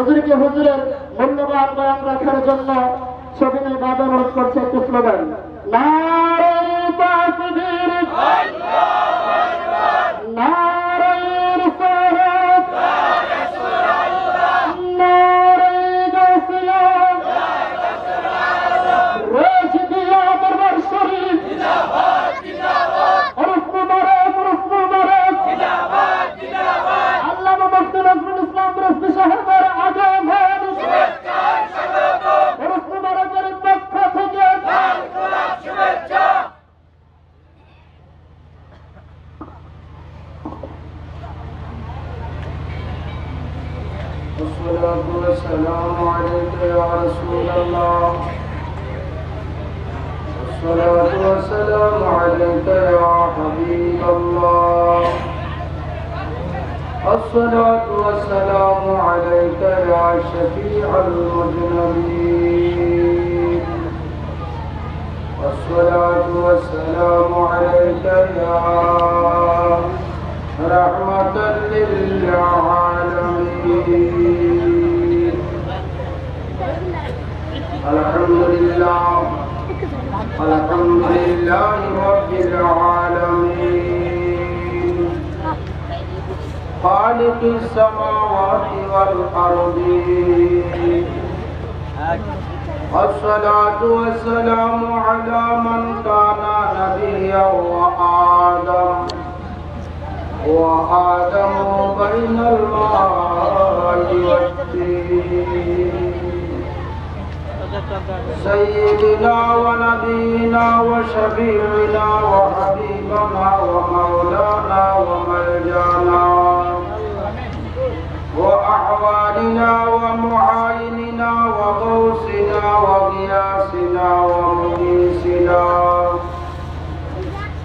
হুজুরকে হুজুরের মূল্যবান বয়ান রাখার জন্য সবিনয় বাধা অনুরোধ করছে একটি স্লোগান, নারে তাকবীর, নারে রিসালাত, নারে গাউসিয়া, রাশিদিয়া দরবার শরীফ, উরুস মুবারক, উরুস মুবারক, আল্লামা মুফতি নজরুল ইসলাম রুশদি সাহেবের আগমন, উরুস মুবারকের পক্ষ থেকে শুভেচ্ছা। والصلاة والسلام عليك يا رسول الله، والصلاة والسلام عليك يا حبيب الله، الصلاة والسلام عليك يا شفيع المذنبين، الصلاة والسلام عليك يا رحمة للعالمين. الحمد لله، الحمد لله رب العالمين، خالق السماوات والأرضين، الصلاة والسلام على من كان نبيا وآدم بين الماء والطين، سيدنا ونبينا وشفيعنا وحبيبنا ومولانا وملجانا وأحوالنا ومعايننا وغوثنا وغياثنا ومغيثنا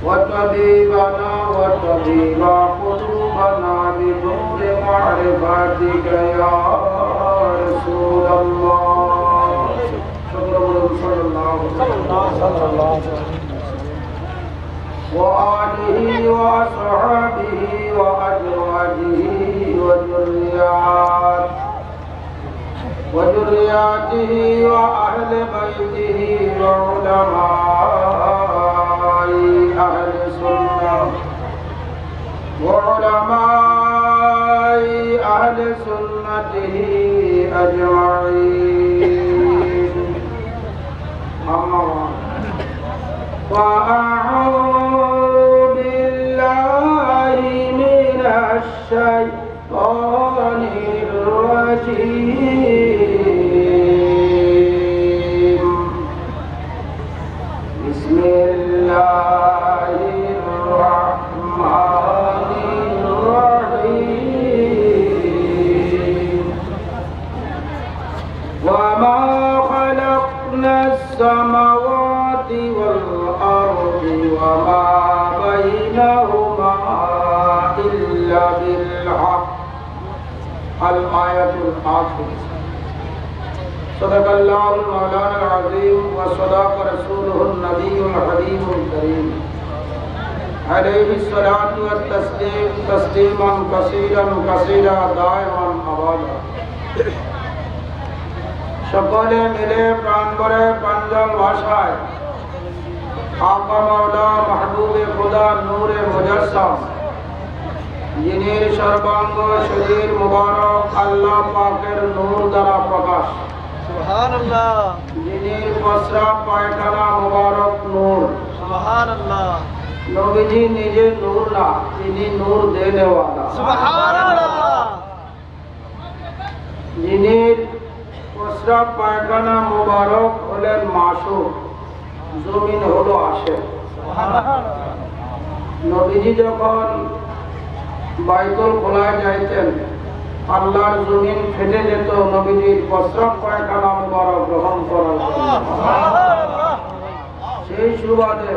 وطبيبنا وطبيب قلوبنا بنور معرفتك يا رسول الله، صلى الله عليه وسلم، وآله وأصحابه وأزواجه وذرياته وأهل بيته وعلماء أهل السنة وعلماء أهل سنته أجمعين. أما وأعوذ بالله من الشيطان الرجيم. بسم الله الرحمن الرحيم. وما خلقنا السماوات والأرض وما بينهما إلا بالحق. الآية الآخرة. صدق الله المولانا العظيم وصدق رسوله النبي الحبيب الكريم عليه الصلاة والتسليم تسليما كثيرا كثيرا دائما أبدا. সকলে মিলে প্রাণ ভরে প্রাঞ্জল ভাষায় আকা মাওলা মাহবুবে খোদা নূরে মুজাসসাম, যিনি সর্বাঙ্গ শরীর মুবারক আল্লাহ পাকের নূর দ্বারা প্রকাশ, সুবহানাল্লাহ, যিনি প্রস্রাব পায়খানা মুবারক নূর, সুবহানাল্লাহ, নবীজি নিজে নূর না, তিনি নূর দেনে ওয়ালা, সুবহানাল্লাহ, যিনি প্রস্রাব পায়খানা মুবারক হলেন মাসুক, জমিন হলো আশেক। নবীজি যখন বাইতুল খোলায় যাইতেন, আল্লাহর জমিন ফেটে যেত নবীজির প্রস্রাব পায়খানা মুবারক গ্রহণ করার জন্য। সেই সুবাদে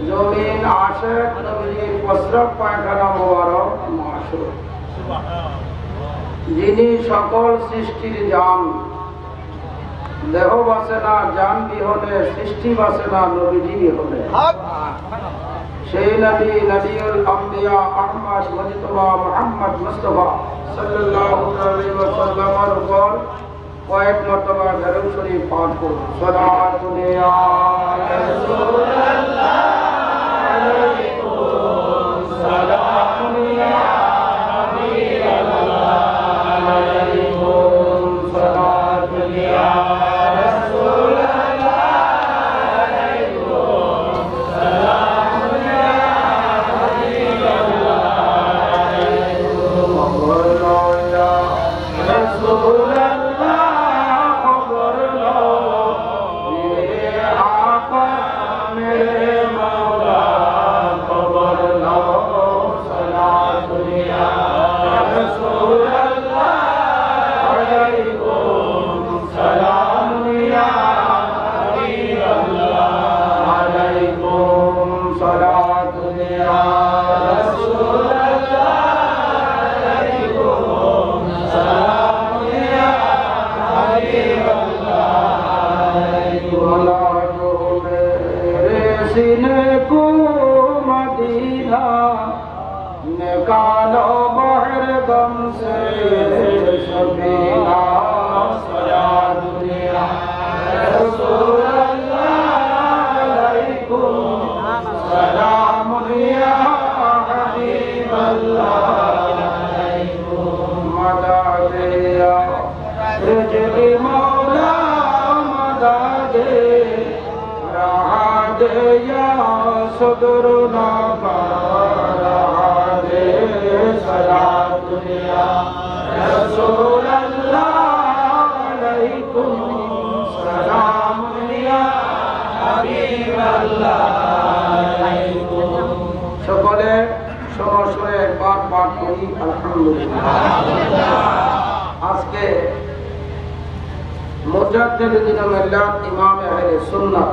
জমিন আশেক, নবীজির প্রস্রাব পায়খানা মুবারক মাসুক। যিনি সকল সৃষ্টির জান, দেহ বাসে না জান বিহনে, সৃষ্টি বাসে না নবীজি বিহনে। সেই নবী নবিউল আম্বিয়া আহমদ মুজতবা মুহাম্মদ মুস্তাফা সাল্লাল্লাহু আলাইহি ওয়াসাল্লামের উপর কয়েক মর্তবা দরুদ শরীফ পাঠ করুন। সালাতুন ইয়া রাসূলুল্লাহ আলাইকুম সালাতুন ইয়া হাবিবাল্লাহ আলাইকুম সালাতুন ইয়া রাসূলুল্লাহ আলাইকুম সালাতুন ইয়া হাবিবাল্লাহ আলাইকুম ইয়া রাসূলুল্লাহ খবর লো মেরে আকা মেরে মওলা খবর লো সালাতুন ইয়া রাসূলুল্লাহ আলাইকুম সালামুন ইয়া হাবিবাল্লাহ আলাইকুম সালাতুন ইয়া রাসূলুল্লাহ আলাইকুম সালামুন ইয়া হাবিবাল্লাহ আলাইকুম मेरे सीने को मदीना निकालो बहर गम से सफीना सलातुन या रसूलल्लाह अलैकुम सलामुन या हबीबल्लाह अलैकुम मदद या रिजवी मौला मदद रहा दे या सदरुना रहा दे सलातुन या रसूलल्लाह अलैकुम सलामुन या হাবিবাল্লাহ আলাইকুম। সকলে সরাসরি একবার পাঠ করি আলহামদুলিল্লাহ। আজকে মুজাদ্দিদিন মিল্লাত ইমাম আহলে সুন্নাহ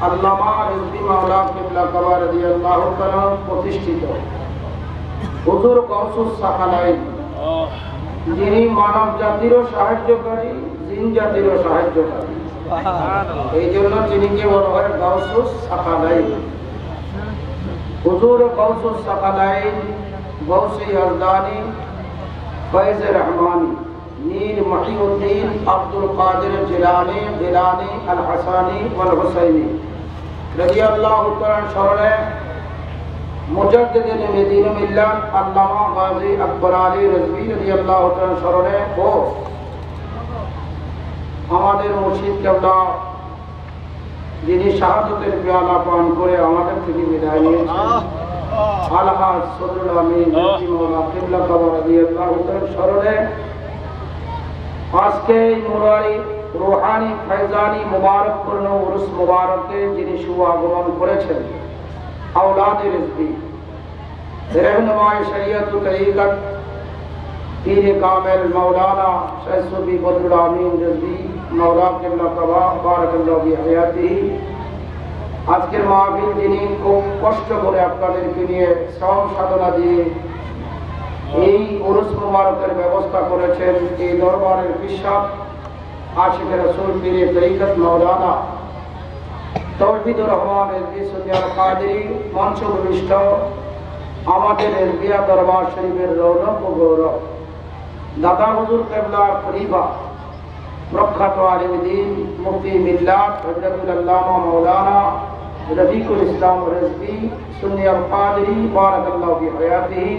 আল্লামা রিজভী মাওলা কিবলা কাবা রাদিয়াল্লাহু তাআলা প্রতিষ্ঠিত হুজুর গাউসুস সাকালাইন, যিনি মানব জাতিরও সাহায্যকারী, জিন জাতিরও সাহায্যকারী, এই জন্য যিনিকে বলা হয় গাউসুস সাকালাইন। হুজুর গাউসুস সাকালাইন গাউসে ইয়াজদানি ফয়জ রহমানি मीर महीउद्दीन अब्दुल कादिर जिलानी गिलानी अल हसानी वल हुसैनी রাদিয়াল্লাহু তাআলা শরণে মুজাদ্দিদিন মদিনা মিল্লাত আল্লামা গাজী আকবর আলী রিজভী রাদিয়াল্লাহু তাআলা শরণে ও আমাদের মুর্শিদ কেবলা যিনি শাহাদাতের পেয়ালা পান করে আমাদের থেকে বিদায় নিয়েছেন আলহাজ সদরুল আমিন রিজভী মাওলা কিবলা কাবা রাদিয়াল্লাহু তাআলা শরণে আজকে মুরারি রুহানি ফয়জানি মুবারকপূর্ণ উরুস মুবারকে যিনি শুভ আগমন করেছেন আওলাদ রিজভী रहनुमाए शरीयत तरीक़त पीर कामिल मौलाना शेख सूफी बदरुल आमीन रिजवी मौला किबला काबा बारकाल्लाहु फी हयातिही। আজকের মাহফিল যিনি খুব কষ্ট করে আপনাদেরকে নিয়ে শ্রম সাধনা দিয়ে এই উরুস মুবারকের ব্যবস্থা করেছেন, এই দরবারের বিশ্বাস আশিক রাসূল পীর তরিকত মাওলানা তৌহিদুর রহমান রিজভী সুনিয়াল কাদেরী মঞ্চ ভূমিষ্ঠ আমাদের রিজভিয়া দরবার শরীফের রৌনক ও গৌরব দাদা হুজুর কেবলার খলিফা প্রখ্যাত আলিম দ্বীন মুফতি মিল্লাত হযরতুল আল্লামা মাওলানা রফিকুল ইসলাম রিজভী সুনিয়াল কাদেরী বারাকাল্লাহু ফি হায়াতিহি।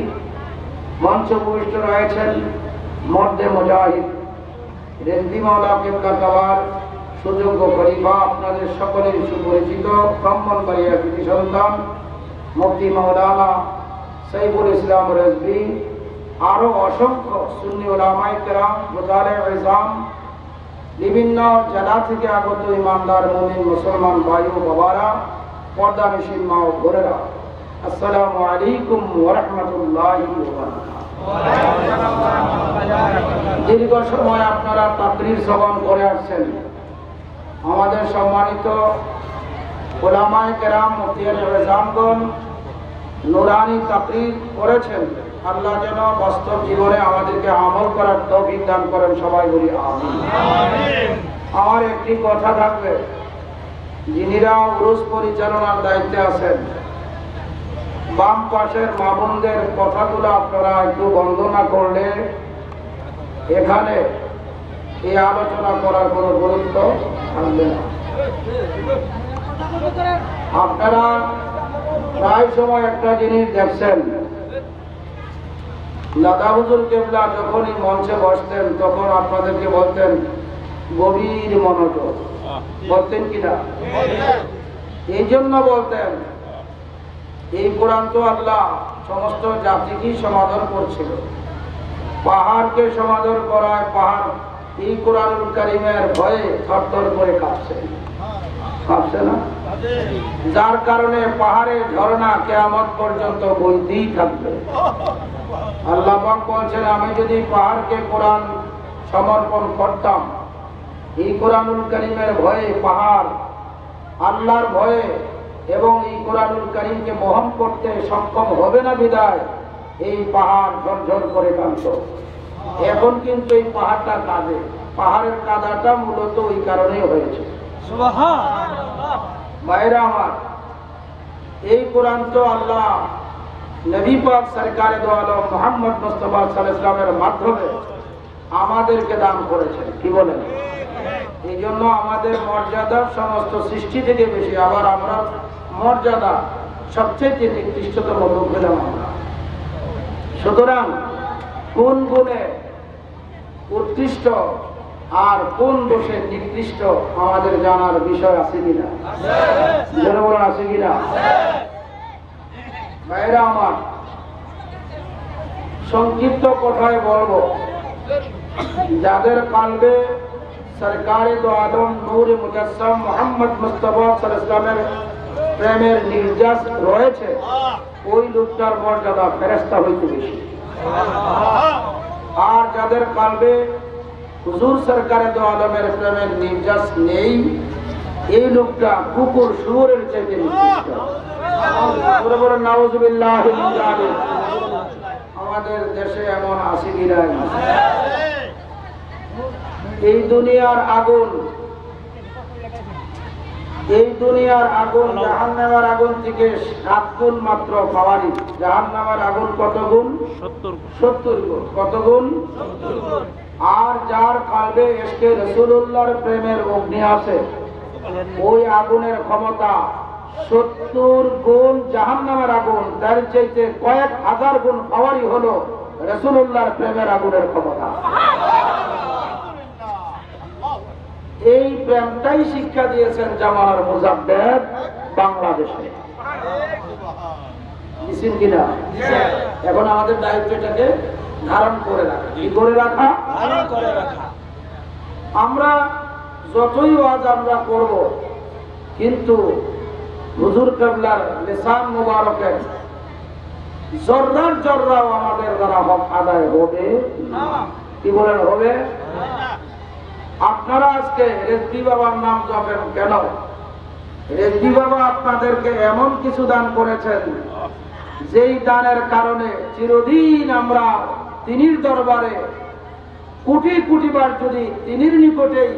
মঞ্চ ভূমিষ্ঠ রয়েছেন মর্দে মুজাহিদ রিজভী মাওলা কিবলা কাবার সুযোগ্য খলিফা, আপনাদের সকলের সুপরিচিত ব্রাহ্মণবাড়িয়া কৃতি সন্তান মুফতি মাওলানা সাইফুল ইসলাম রিজভী, আরো অসংখ্য সুন্নি উলামায়ে কেরাম মুজালে ইজাম, বিভিন্ন জেলা থেকে আগত ইমানদার মুমিন মুসলমান ভাই ও বাবারা, পর্দানিশীন মা ও বোনেরা, আসসালামু আলাইকুম ওয়া রাহমাতুল্লাহি ওয়া বারাকাতুহু। দীর্ঘ সময় আপনারা তাকরীর শ্রবণ করে আসছেন। আমাদের সম্মানিত উলামায়ে কেরাম মুফতিয়ানে ইজামগণ নুরানি তাকরীর করেছেন। আল্লাহ যেন বাস্তব জীবনে আমাদেরকে আমল করার তৌফিক দান করেন, সবাই বলি আমিন। আমার একটি কথা থাকবে, যিনিরা উরুস পরিচালনার দায়িত্বে আছেন বাম পাশের মা বোনদের কথাগুলো আপনারা একটু বন্ধ না করলে এখানে এই আলোচনা করার কোনো গুরুত্ব থাকবে না। আপনারা প্রায় সময় একটা জিনিস দেখছেন, দাদা হুজুর কেবলা যখনই মঞ্চে বসতেন তখন আপনাদেরকে বলতেন গভীর মনোযোগ, বলতেন কিনা? এই জন্য বলতেন এই কোরআন তো আল্লাহ সমস্ত জাতিকেই সমাদর করছিল, পাহাড়কে সমাদর করায় পাহাড় এই কোরআনুল কারীমের ভয়ে থরথর করে কাঁপছে, কাঁপছে না? যার কারণে পাহাড়ের ঝর্ণা কিয়ামত পর্যন্ত বইতেই থাকবে। আল্লাহ পাক বলছেন, আমি যদি পাহাড়কে কোরআন সমর্পণ করতাম, এই কোরআনুল কারীমের ভয়ে পাহাড় আল্লাহর ভয়ে এবং এই কোরআনুল কারীমকে বহন করতে সক্ষম হবে না বিদায় এই পাহাড় ঝরঝর করে কাঁদত। এখন কিন্তু এই পাহাড়টা কাঁদে, পাহাড়ের কাঁদাটা মূলত ওই কারণেই হয়েছে। ভাইরা আমার, এই কোরআন তো আল্লাহ নবী পাক সরকারে দো আলম মুহাম্মদ মুস্তাফা সাল্লাল্লাহু আলাইহি ওয়াসাল্লামের মাধ্যমে আমাদেরকে দান করেছেন, কি বলেন? এই জন্য আমাদের মর্যাদা সমস্ত সৃষ্টি থেকে বেশি, আবার আমরা মর্যাদা সবচেয়ে নিকৃষ্টতম লোক হলাম আমরা। সুতরাং কোন গুণে উৎকৃষ্ট আর কোন দোষে নিকৃষ্ট আমাদের জানার বিষয় আছে কিনা? জনগণ আছে কিনা? ভাইরা আমার, সংক্ষিপ্ত কথায় বলবো, যাদের কালবে সরকারে দো আলম নূরে মুজাসসাম মুহাম্মদ মুস্তাফা সাল্লাল্লাহু আলাইহি ওয়াসাল্লামের প্রেমের নির্যাস রয়েছে, ওই লোকটার মর্যাদা ফেরেশতা হইতে বেশি। আর যাদের কালবে হুজুর সরকারে দো আলমের প্রেমের নির্যাস নেই, এই লোকটা কুকুর শুয়োরের চাইতে নিকৃষ্ট। নাউযুবিল্লাহ মিন যালিক। আমাদের দেশে এমন আছে কি নাই? এই দুনিয়ার আগুন, এই দুনিয়ার আগুন জাহান্নামের আগুন থেকে 7 গুণ মাত্র পাওয়ারি। জাহান্নামের আগুন কত গুণ? 70 গুণ। কত গুণ? 70 গুণ। আর যার কালবে ইশকে রাসূলুল্লাহর প্রেমের অগ্নি আছে, ওই আগুনের ক্ষমতা 70 গুণ জাহান্নামের আগুন, তার চাইতে কয়েক হাজার গুণ পাওয়ারি হলো রাসূলুল্লাহর প্রেমের আগুনের ক্ষমতা। এই প্রেমটাই শিক্ষা দিয়েছেন জামানার মুজাদ্দেদ বাংলাদেশে, বুঝছেন কিনা? এখন আমাদের দায়িত্বটাকে ধারণ করে রাখা। কি করে রাখা? ধারণ করে রাখা। আমরা যতই ওয়াজ আমরা করব, কিন্তু হুজুর কেবলার লিসান মুবারকের জর্রার জর্রাও আমাদের দ্বারা হক আদায় হবে না। কি বলেন? হবে না। আপনারা আজকে রেজবি বাবার নাম জপেন কেন? রেজবি বাবা আপনাদেরকে এমন কিছু দান করেছেন, যেই দানের কারণে চিরদিন আমরা তিনির দরবারে কোটি কোটিবার যদি তিনির নিকটেই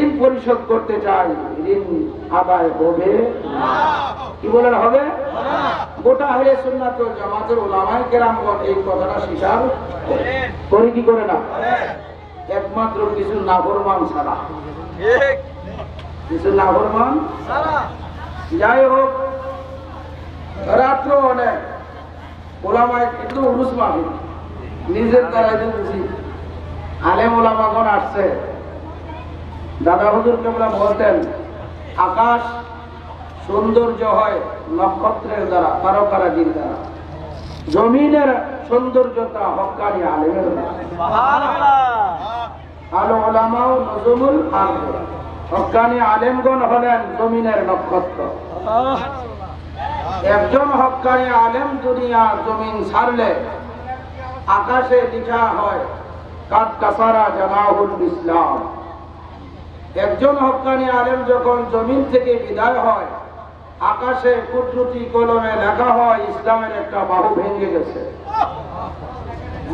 ঋণ পরিশোধ করতে চাই, ঋণ আদায় হবে না। কি বলেন? হবে না। গোটা আহলে সুন্নাত ওয়াল জামাতের উলামায়ে কেরামগণ এই কথাটা স্বীকার করে, কি করে না? একমাত্র কিছু নাফরমান ছাড়া, কিছু নাফরমান ছাড়া। যাই হোক, রাত্র অনেক ওলামায়ে কিন্তু উরুস মাহফিল নিজের দ্বারাই বুঝি আলেম ওলামাগণ আসছে। দাদা হুজুর কেবলা বলতেন, আকাশ সৌন্দর্য হয় নক্ষত্রের দ্বারা, তারকারাজির দ্বারা, জমিনের সৌন্দর্যতা হক্কানি আলেমের দ্বারা। আলো ওলামাও নজমুল আরদ, হক্কানি আলেমগণ হলেন জমিনের নক্ষত্র। একজন হক্কানি আলেম দুনিয়া জমিন ছাড়লে আকাশে লেখা হয় কাদ কাসারা জামাহুল ইসলাম। একজন হক্কানি আলেম যখন জমিন থেকে বিদায় হয়, আকাশে কুদরতি কলমে লেখা হয় ইসলামের একটা বাহু ভেঙে গেছে।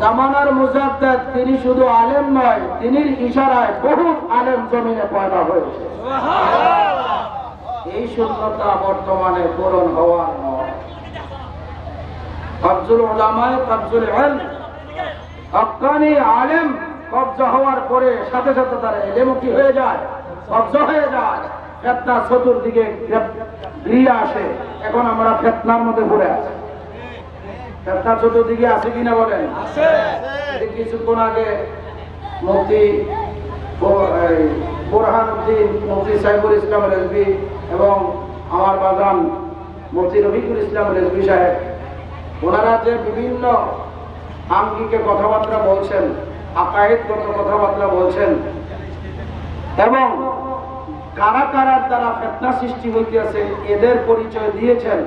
জামানার মুজাদ্দেদ তিনি শুধু আলেম নয়, তিনির ইশারায় বহু আলেম জমিনে পয়দা হয়েছে। এই শূন্যতা বর্তমানে পূরণ হওয়ার নয়। কবজুল উলামায়ে কবজুল ইলম, হক্কানি আলেম কবজা হওয়ার পরে সাথে সাথে তার ইলম কি হয়ে যায়, কবজা হয়ে যায়। ফিতনা চতুর্দিকে ঘিরে আসে। এখন আমরা ফিতনার মধ্যে ঘুরে আছি। ফিতনা চতুর্দিকে আছে কিনা বলেন? আছে। কিছুক্ষণ আগে মুফতি বুরহানুদ্দিন, মুফতি সাইফুল ইসলাম রেজভী এবং আমার বাগান মুফতি রফিকুল ইসলাম রেজভী সাহেব, ওনারা যে বিভিন্ন আঙ্গিকে কথাবার্তা বলছেন, আকায়েদগত কথাবার্তা বলছেন এবং কারা কারার দ্বারা ফিতনা সৃষ্টি হইতেছে এদের পরিচয় দিয়েছেন,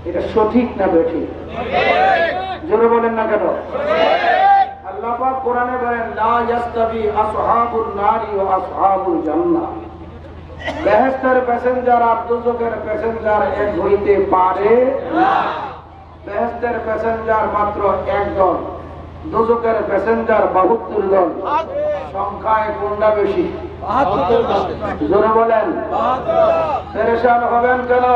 এটা সঠিক না বেঠিক? জোরে বলেন না কেন? আল্লাহ পাক কোরআনে বলেন, লা ইয়াস্তাবি আসহাবুন নারি ওয়া আসহাবুল জান্নাহ, বেহেশতের প্যাসেঞ্জার আর দোজখের প্যাসেঞ্জার এক হইতে পারে না। বেহেশতের প্যাসেঞ্জার মাত্র একদল, দোজখের প্যাসেঞ্জার ৭২ দল। সংখ্যায় কোনটা বেশি? জোরে বলেন। পেরেশান হবেন কেন?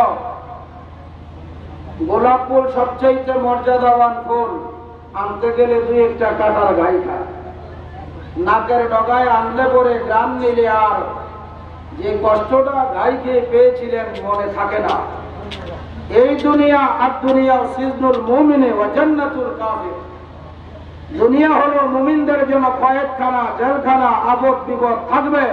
গোলাপ ফুল সবচেয়ে মর্যাদাবান ফুল, আনতে গেলে দুই একটা কাটার গায়ে খায়। নাকের ডগায় আনলে পরে গ্রাম নিলে আর যে কষ্টটা গায়ে খেয়ে পেয়েছিলেন মনে থাকে না। এই দুনিয়া আর দুনিয়া সিজনুল মুমিনে ওয়া জান্নাতুল কাফির। দুনিয়া হলো মুমিনদের জন্য কয়েদখানা, জেলখানা, আপদ বিপদ থাকবে।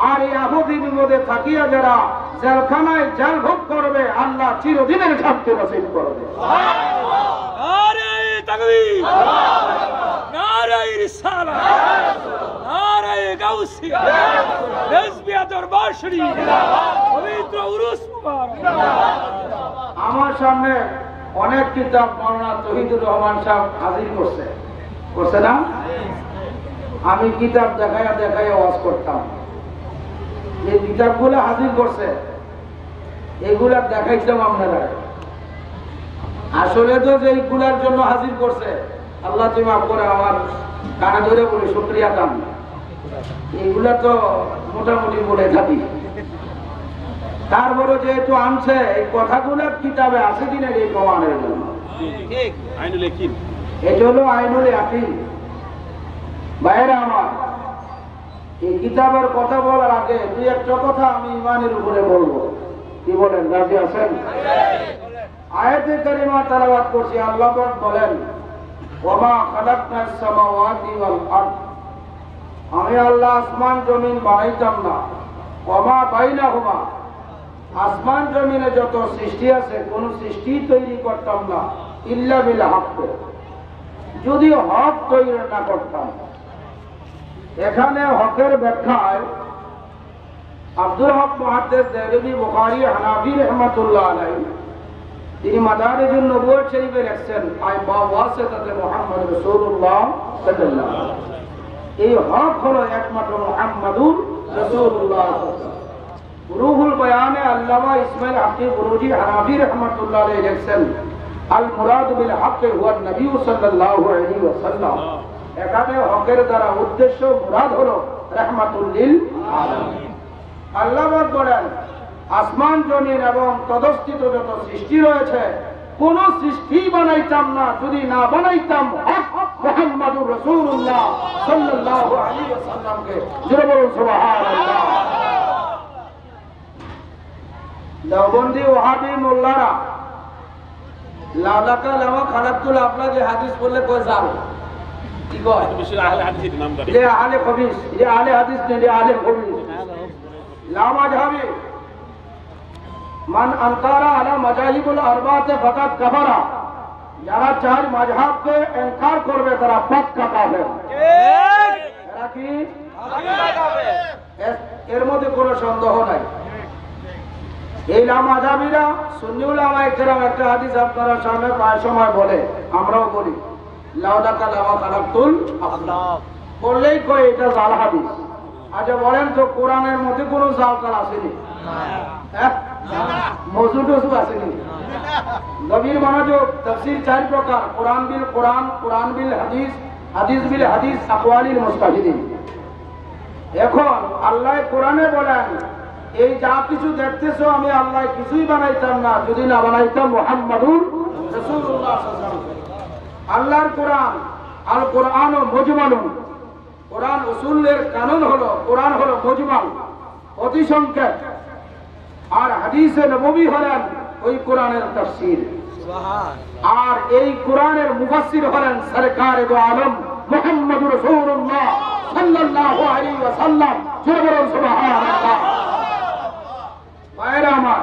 আর এই আপদ বিপদে থাকিয়া যারা জেলখানায় জেল ভোগ করবে, আল্লাহ চিরদিনের শান্তি নসিব করবে। নারে তাকবীর, নারে রিসালাত, নারে গাউসিয়া, রেজবিয়া দরবার শরীফ, পবিত্র উরুস মুবারক। আমার সামনে অনেক কিতাব মাওলানা তৌহিদুর রহমান সাহেব হাজির করছে না? আমি কিতাব দেখাইয়া দেখাইয়া ওয়াজ করতাম। যে কিতাবগুলো হাজির করছে এগুলা দেখাইতাম আপনারা। আসলে তো যেগুলার জন্য হাজির করছে, আল্লাহ তুমি মাফ করে আমার কানে ধরে বলি শুকরিয়া কাম, এগুলা তো মোটামুটি বলে থাকি। তারপরে যেহেতু আনছে, এই কথাগুলো কিতাবে আছে কিনা এই প্রমাণের জন্য। এটা হলো আইনুল ইয়াকিন। বাইরে আমার এই কিতাবের কথা বলার আগে দুই একটা কথা আমি ইমানের উপরে বলবো। কি বলেন, রাজি আছেন? আয়াতে কারিমা তেলাওয়াত করছি। আল্লাহ পাক বলেন, ওয়া খালাকনাস সামাওয়াতি ওয়াল আরদ, আমি আল্লাহ আসমান জমিন বানাইতাম না। ওয়া বাইনাহুমা, আসমান জমিনে যত সৃষ্টি আছে কোন সৃষ্টি তৈরি করতাম না ইল্লা বিল হক, যদি হক তৈরি না করতাম। এখানে হকের ব্যাখ্যায় আব্দুল হক মুহাদ্দিস দেহলভী বুখারী হানাফি রাহমাতুল্লাহ আলাইহি তিনি মাদারিজুন নবুওয়াত শরীফে লিখছেন, আই বা ওয়াসিতাতে মুহাম্মদ রাসূলুল্লাহ সাল্লাল্লাহু আলাইহি ওয়াসাল্লাম। এই হক হলো একমাত্র মুহাম্মাদুর রাসূলুল্লাহ। রুহুল বয়ানে আল্লামা ইসমাইল হাকি বুরুজি হানাফি রাহমাতুল্লাহ আলাইহি লিখছেন, আল মুরাদ বিল হক হুয়া নবী সাল্লাল্লাহু আলাইহি ওয়াসাল্লাম। এখানে হকের দ্বারা উদ্দেশ্য মুরাদ হলো রাহমাতুল লিল আলামিন। আল্লাহ পাক বলেন, আসমান জমিন এবং তদস্থিত যত সৃষ্টি রয়েছে কোন সৃষ্টি বানাইতাম না যদি না বানাইতাম হক মুহাম্মদুর রাসূলুল্লাহ সাল্লাল্লাহু আলাইহি ওয়াসাল্লামকে। জোরে বলুন সুবহানাল্লাহ। দেওবন্দি ওয়াহাবি মোল্লারা লাউলাকা লামা খালাকতুল আফলা যে হাদিস বললে কই যাও, কি কয়? আহলে হাদিসের নাম করে এ আহলে খবিস, এ আহলে হাদিস নেই, আহলে খবিস। লা মাযহাবি মান আনকারা আলা মাযাহিবুল আরবাতে ফাকাত কাফারা, যারা চার মাযহাবকে ইনকার করবে তারা পাক্কা কাফের। ঠিক, এরা কি কাফের? এর মধ্যে কোনো সন্দেহ নাই। এই লামাযাবিরা সুন্নি উলামায়ে কেরাম একটা হাদিস আপনারা সামনে প্রায় সময় বলে, আমরাও বলি, লাউলাকা লামা খালাকতুল আফলাক, বললেই কই এটা জাল হাদিস। আচ্ছা বলেন তো কোরআনের মধ্যে কোনো জাল কাল আসেনি? হ্যাঁ, মওজু টজু আসেনি। নবীর মনোযোগ তাফসীর চার প্রকার, কোরআন বিল কোরআন, কোরআন বিল হাদিস, হাদিস বিল হাদিস, আকওয়ালিল মুস্তাহিদিন। এখন আল্লাহ কোরআনে বলেন, এই যা কিছু দেখতেছো আমি আল্লাহ কিছুই বানাইতাম না যদি না বানাইতাম মুহাম্মাদুর রাসূলুল্লাহ সাল্লাল্লাহু আলাইহি ওয়াসাল্লাম। আল্লাহর কোরআন, আল কোরআন ও মুজমালুন, কোরআন উসুলের কানুন হলো, কোরআন হলো মুজমাল, অতি সংক্ষেপ, আর হাদিসে নববী হলেন ওই কোরআনের তাফসীর। আর এই কোরআনের মুফাসসির হলেন সরকারে দো আলম মুহাম্মদুর রাসূলুল্লাহ সাল্লাল্লাহু আলাইহি ওয়াসাল্লাম। সুবহানাল্লাহ। ভাইরা আমার,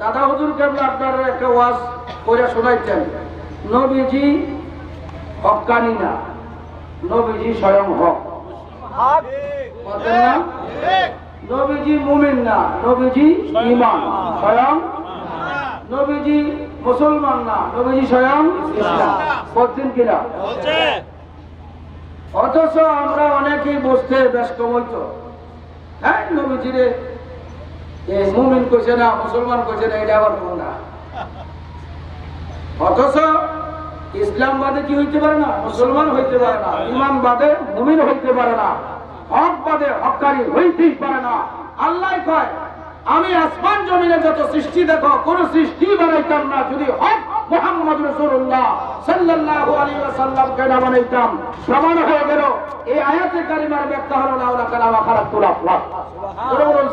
দাদা হুজুর কেবলা আপনারা একটা ওয়াজ করে শোনাইতেন, নবীজি হক্কানি না, নবীজি স্বয়ং হক। বলতেন না? নবীজি মুমিন না, নবীজি ঈমান স্বয়ং। নবীজি মুসলমান না, নবীজি স্বয়ং ইসলাম। বলছেন কিনা? অথচ আমরা অনেকেই বুঝতে বেশ কমইত, হ্যাঁ নবীজিরে মুমিন কইছে না, মুসলমান কইছে না, এটা আবার কোন না। অথচ ইসলাম বাদে কি হইতে পারে না? মুসলমান হইতে পারে না। ঈমান বাদে মুমিন হইতে পারে না। হক বাদে হক্কানি হইতেই পারে না। আল্লাহ কয়, আমি আসমান জমিনে যত সৃষ্টি দেখো, কোন সৃষ্টি বানাইতাম না যদি হক মুহাম্মদ রাসূলুল্লাহ সাল্লাল্লাহু আলাইহি ওয়াসাল্লামকে না বানাইতাম। প্রমাণ হয়ে গেল এই আয়াতে কারিমার ব্যাখ্যা হলো লাউলা কালামা খালাকুল আফলাক।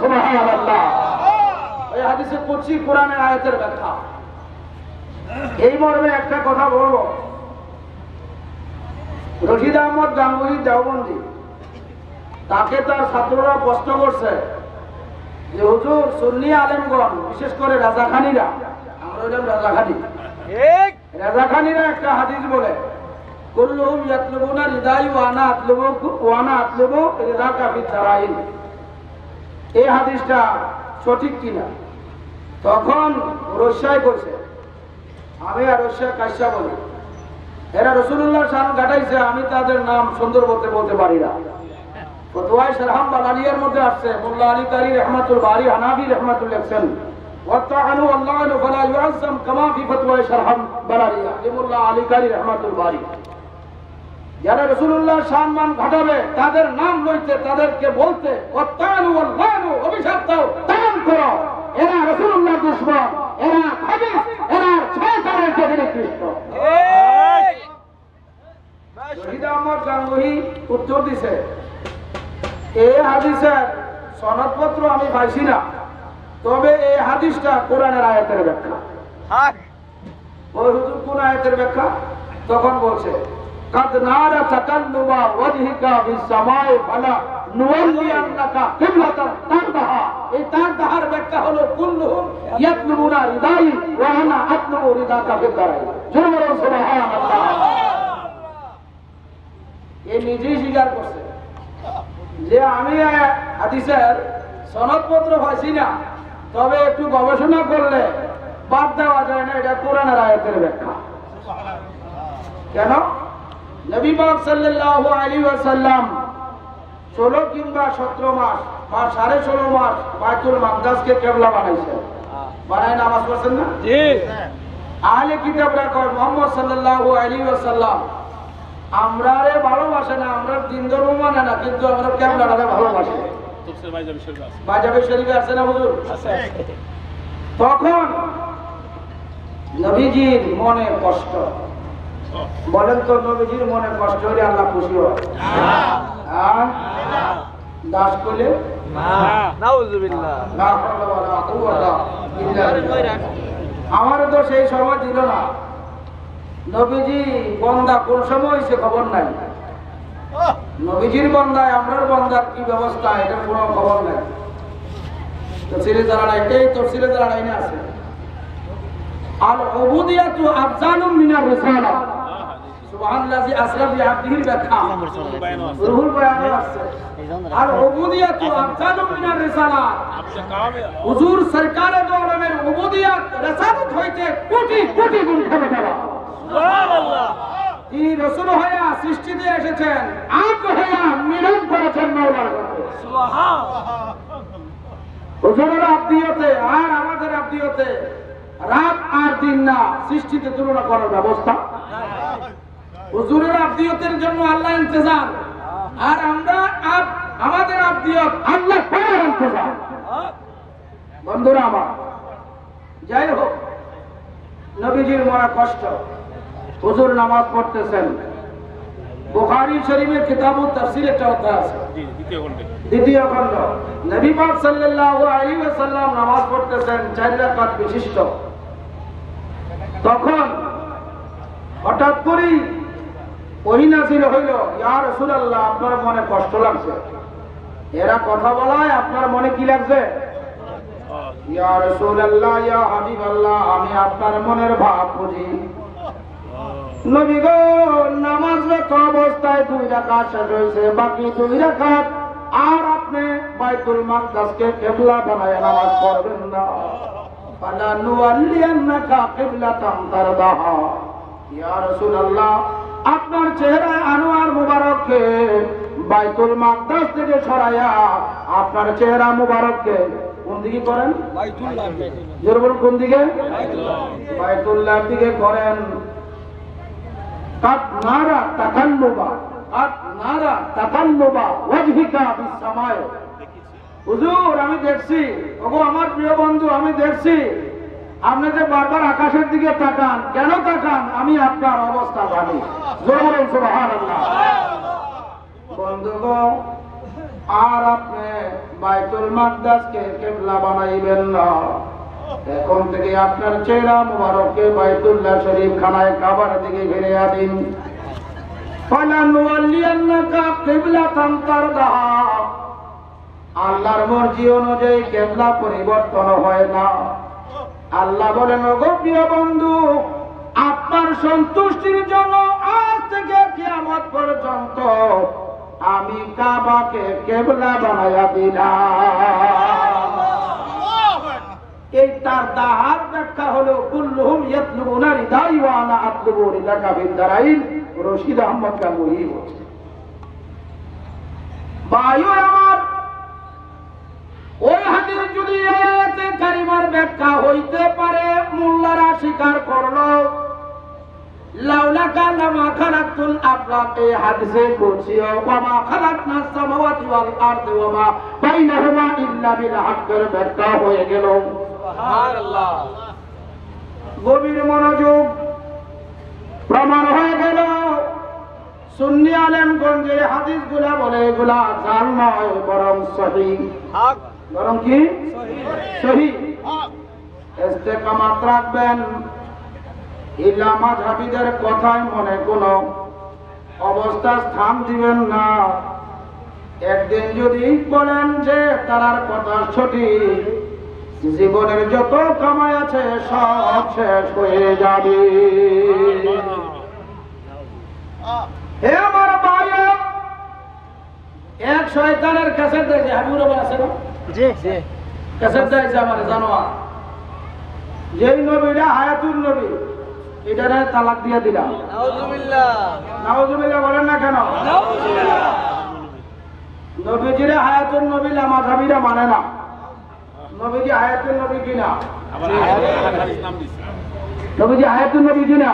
সুবহানাল্লাহ। এই হাদিসে কুদসি কোরআনের আয়াতের ব্যাখ্যা। এই মর্মে একটা কথা বলবো, রশিদ আহমদ গাঙ্গুহি দেওবন্দি, তাকে তার ছাত্ররা প্রশ্ন করছে যে হুজুর সুন্নি আলেমগণ, বিশেষ করে রাজাখানিরা, আমরা হইলাম রাজাখানি, রাজাখানিরা একটা হাদিস বলে, কুল্লুহুম ইয়াতলুবুনা রিদাই ওয়া আনা আতলুবু রিদাকা ফি তারাইন। এই হাদিসটা সঠিক কিনা? তখন রশাই করছে, আমি আর রশা কাশ্যা বলি, এরা রাসূলুল্লাহর শান গাটাইছে, আমি তাদের নাম সুন্দর বলতে পারি না। ফতোয়ায়ে শারহাম বালালিয়ার মধ্যে আসছে, মোল্লা আলী কারি রহমাতুল বারি হানাফি রহমাতুল লিখছেন, ওয়াতাআনু আল্লাহু ফালা ইউআজ্জাম কামা ফি ফতোয়ায়ে শারহাম বালালিয়া, মোল্লা আলী কারি রহমাতুল বারি। যারা রাসূলুল্লাহর সম্মান ঘটাবে তাদের নাম লইতে, তাদেরকে বলতে ওয়াতাআনু আল্লাহু, অভিশাপ দাও, তাম করো, এরা রাসূলুল্লাহর দুশমন, এরা খাবিস, এরা শয়তানের চেয়ে নিকৃষ্ট। শহীদ আহমদ গাঙ্গুহি উত্তর দিছে, এই হাদিসের সনদপত্র আমি পাইছি না, তবে এই হাদিসটা কোরআনের আয়াতের ব্যাখ্যা। ওই হুজুর কোন আয়াতের ব্যাখ্যা? তখন বলছে, কাদ নারা তাকাল্লুবা ওয়াজহিকা ফিস সামাই ফালা নুওয়াল্লিয়ান্নাকা কিবলাতান তারদাহা। এই তারদাহার ব্যাখ্যা হলো কুল্লুহুম ইয়াতলুবুনা রিদাই ওয়া আনা আতলুবু রিদাকা ফিদ দারাই। সুবহানাল্লাহ। এই নিজেই স্বীকার করছে যে আমি হাদিসের সনদপত্র পাইছি না, তবে একটু গবেষণা করলে বাদ দেওয়া যায় না, এটা কোরআনের আয়াতের ব্যাখ্যা। কেন? নবী পাক সাল্লাল্লাহু আলাইহি ওয়াসাল্লাম 16 কিংবা 17 মাস বা 16.5 মাস বাইতুল মাকদাসকে কিবলা বানাইছেন, বানায় নামাজ পড়ছেন না? জি। আহলে কিতাবরা কয় মুহাম্মদ সাল্লাল্লাহু আলাইহি ওয়াসাল্লাম আমরারে ভালোবাসে না, আমরা দিন ধর্ম মানে না, কিন্তু আমরা কিবলাটাকে ভালোবাসি। বাইজাবে শরীফে আছে না হুজুর? আছে। তখন নবীজির মনে কষ্ট, বলেন তো নবীজির মনে কষ্ট হলে আল্লাহ খুশি হয়? দাস করলে আমার তো সেই সময় দিল না। নবীজি বন্দা কোন সময় হয়েছে খবর নাই, নবীজির বন্দায় আমরার বন্দার কি ব্যবস্থা এটার কোনো খবর নাই। তফসিরে জালালা, এটাই তফসিরে জালালাইনে আছে, আল উবুদিয়াতু আফজালুম মিনার রিসালা। সুবহানাল্লাহি আসরা বিআবদিহির ব্যাখ্যা রুহুল বয়ানে আছে, আল উবুদিয়াতু আফজালুম মিনার রিসালা। হুজুর সরকারে দো আলমের উবুদিয়াত রিসালাত হইতে কোটি কোটি গুণ ক্ষমতা। সুবহানাল্লাহ। তিনি রাসূল হয়ে সৃষ্টিতে এসেছেন, আপ হয়ে মিলন করেছেন মাওলার সাথে। সুবহানাল্লাহ। হুজুরের আব্দিয়তে আর আমাদের আব্দিয়তে রাত আর দিন না, সৃষ্টিতে তুলনা করার ব্যবস্থা। হুজুরের আব্দিয়তের জন্য আল্লাহ ইন্তজার, আর আমরা আমাদের আব্দিয়ত আল্লাহ পাওয়ার ইন্তজার। বন্ধুরা আমার, যাই হোক, নবীজির মনে কষ্ট, হুজুর নামাজ পড়তেছেন। বুখারী শরীফের কিতাবুত তাফসীর একটা অধ্যায় আছে, দ্বিতীয় খণ্ড। নবী পাক সাল্লাল্লাহু আলাইহি ওয়াসাল্লাম নামাজ পড়তেছেন 4 রাকাত বিশিষ্ট। তখন হঠাৎ করে ওহী নাযিল হইল, ইয়া রাসূলুল্লাহ, আপনার মনে কষ্ট লাগছে? এরা কথা বলায় আপনার মনে কি লাগছে? ইয়া রাসূলুল্লাহ, ইয়া হাবিবাল্লাহ, আমি আপনার মনের ভাব বুঝি। নবী গো, নামাজরত অবস্থায় 2 রাকাত শেষ হয়েছে, বাকি 2 রাকাত আর আপনি বাইতুল মাকদাসকে কিবলা বানায় নামাজ পড়বেন না। ফালা নুওয়াল্লিয়ান্নাকা কিবলাতান তারদাহা। ইয়া রাসূলুল্লাহ, আপনার চেহারায় আনোয়ার মুবারককে বাইতুল মাকদাস থেকে সরাইয়া আপনার চেহারা মুবারককে কোন দিকে করেন? বাইতুল্লাহ। জোরে বলুন, কোন দিকে? বাইতুল্লাহর দিকে করেন। কাদ নারা তাকাল্লুবা ওয়াজহিকা ফিস সামায়ে। হুজুর, আমি দেখছি, ওগো আমার প্রিয় বন্ধু, আমি দেখছি আপনি যে বারবার আকাশের দিকে তাকান। কেন তাকান? আমি আপনার অবস্থা জানি। জোরে বলুন সুবহানাল্লাহ। বন্ধুগো, আর আপনি বাইতুল মাকদাসকে কিবলা বানাইবেন না। এখন থেকে আপনার চেহারা মুবারককে বাইতুল্লাহ শরীফ খানায় কাবার দিকে ঘিরিয়ে দিন। ফালা নুওয়াল্লিয়ান্নাকা কিবলাতান তারদাহা। আল্লাহর মর্জি অনুযায়ী কিবলা পরিবর্তন হয় না। আল্লাহ বলেন, ওগো প্রিয় বন্ধু, আপনার সন্তুষ্টির জন্য আজ থেকে কিয়ামত পর্যন্ত আমি কাবাকে কিবলা বানায়া দিলাম। এই তার দাহার ব্যাখ্যা হলো, কুল্লুহুম ইয়াতলুবুনা রিদাই ওয়া আনা আতলুবু রিদাকা বিদারাইল। রশিদ আহমদ গাঙ্গুহি বলছে। বায়ু আমার, ওই হাদিস যদি আয়াতে কারিমার ব্যাখ্যা হইতে পারে, মোল্লারা স্বীকার করলো। লাউলাকা লামা খালাকতুল আফলাক, এই হাদিসে বলছিও, ওয়া মা খালাকনাস সামাওয়াতি ওয়াল আরদি ওয়া মা বাইনাহুমা ইল্লা বিল হাক্কের ব্যাখ্যা হয়ে গেল। সুবহানাল্লাহ। গভীর মনোযোগ। প্রমাণ হয়ে গেল সুন্নি আলেমগঞ্জে হাদিসগুলা বলে এগুলা জাল নয়, বরং সহিহ। বরং কি? সহিহ। ইস্তেকামাত রাখবেন। ইলা মাযহাবীদের কথায় মনে কোনো অবস্থা স্থান দিবেন না। একদিন যদি বলেন যে তার কথা সঠিক, জীবনের যত কামাই আছে সব শেষ হয়ে যাবে। হে আমার ভাই, এক শয়তানের ক্যাসেট দেখে হাবিবুর রহমান আছে না? জি জি, ক্যাসেট দেখছে আমার জানোয়ার। যেই নবীরা হায়াতুন নবী, এটা তালাক দিয়ে দিলাম। নাউজুবিল্লাহ। নাউজুবিল্লাহ বলেন না কেন? নাউজুবিল্লাহ। নবীজিরা হায়াতুন নবী মাযহাবীরা মানে না। নবীজি হায়াতুন নবী কিনা? নবীজি হায়াতুন নবী কিনা?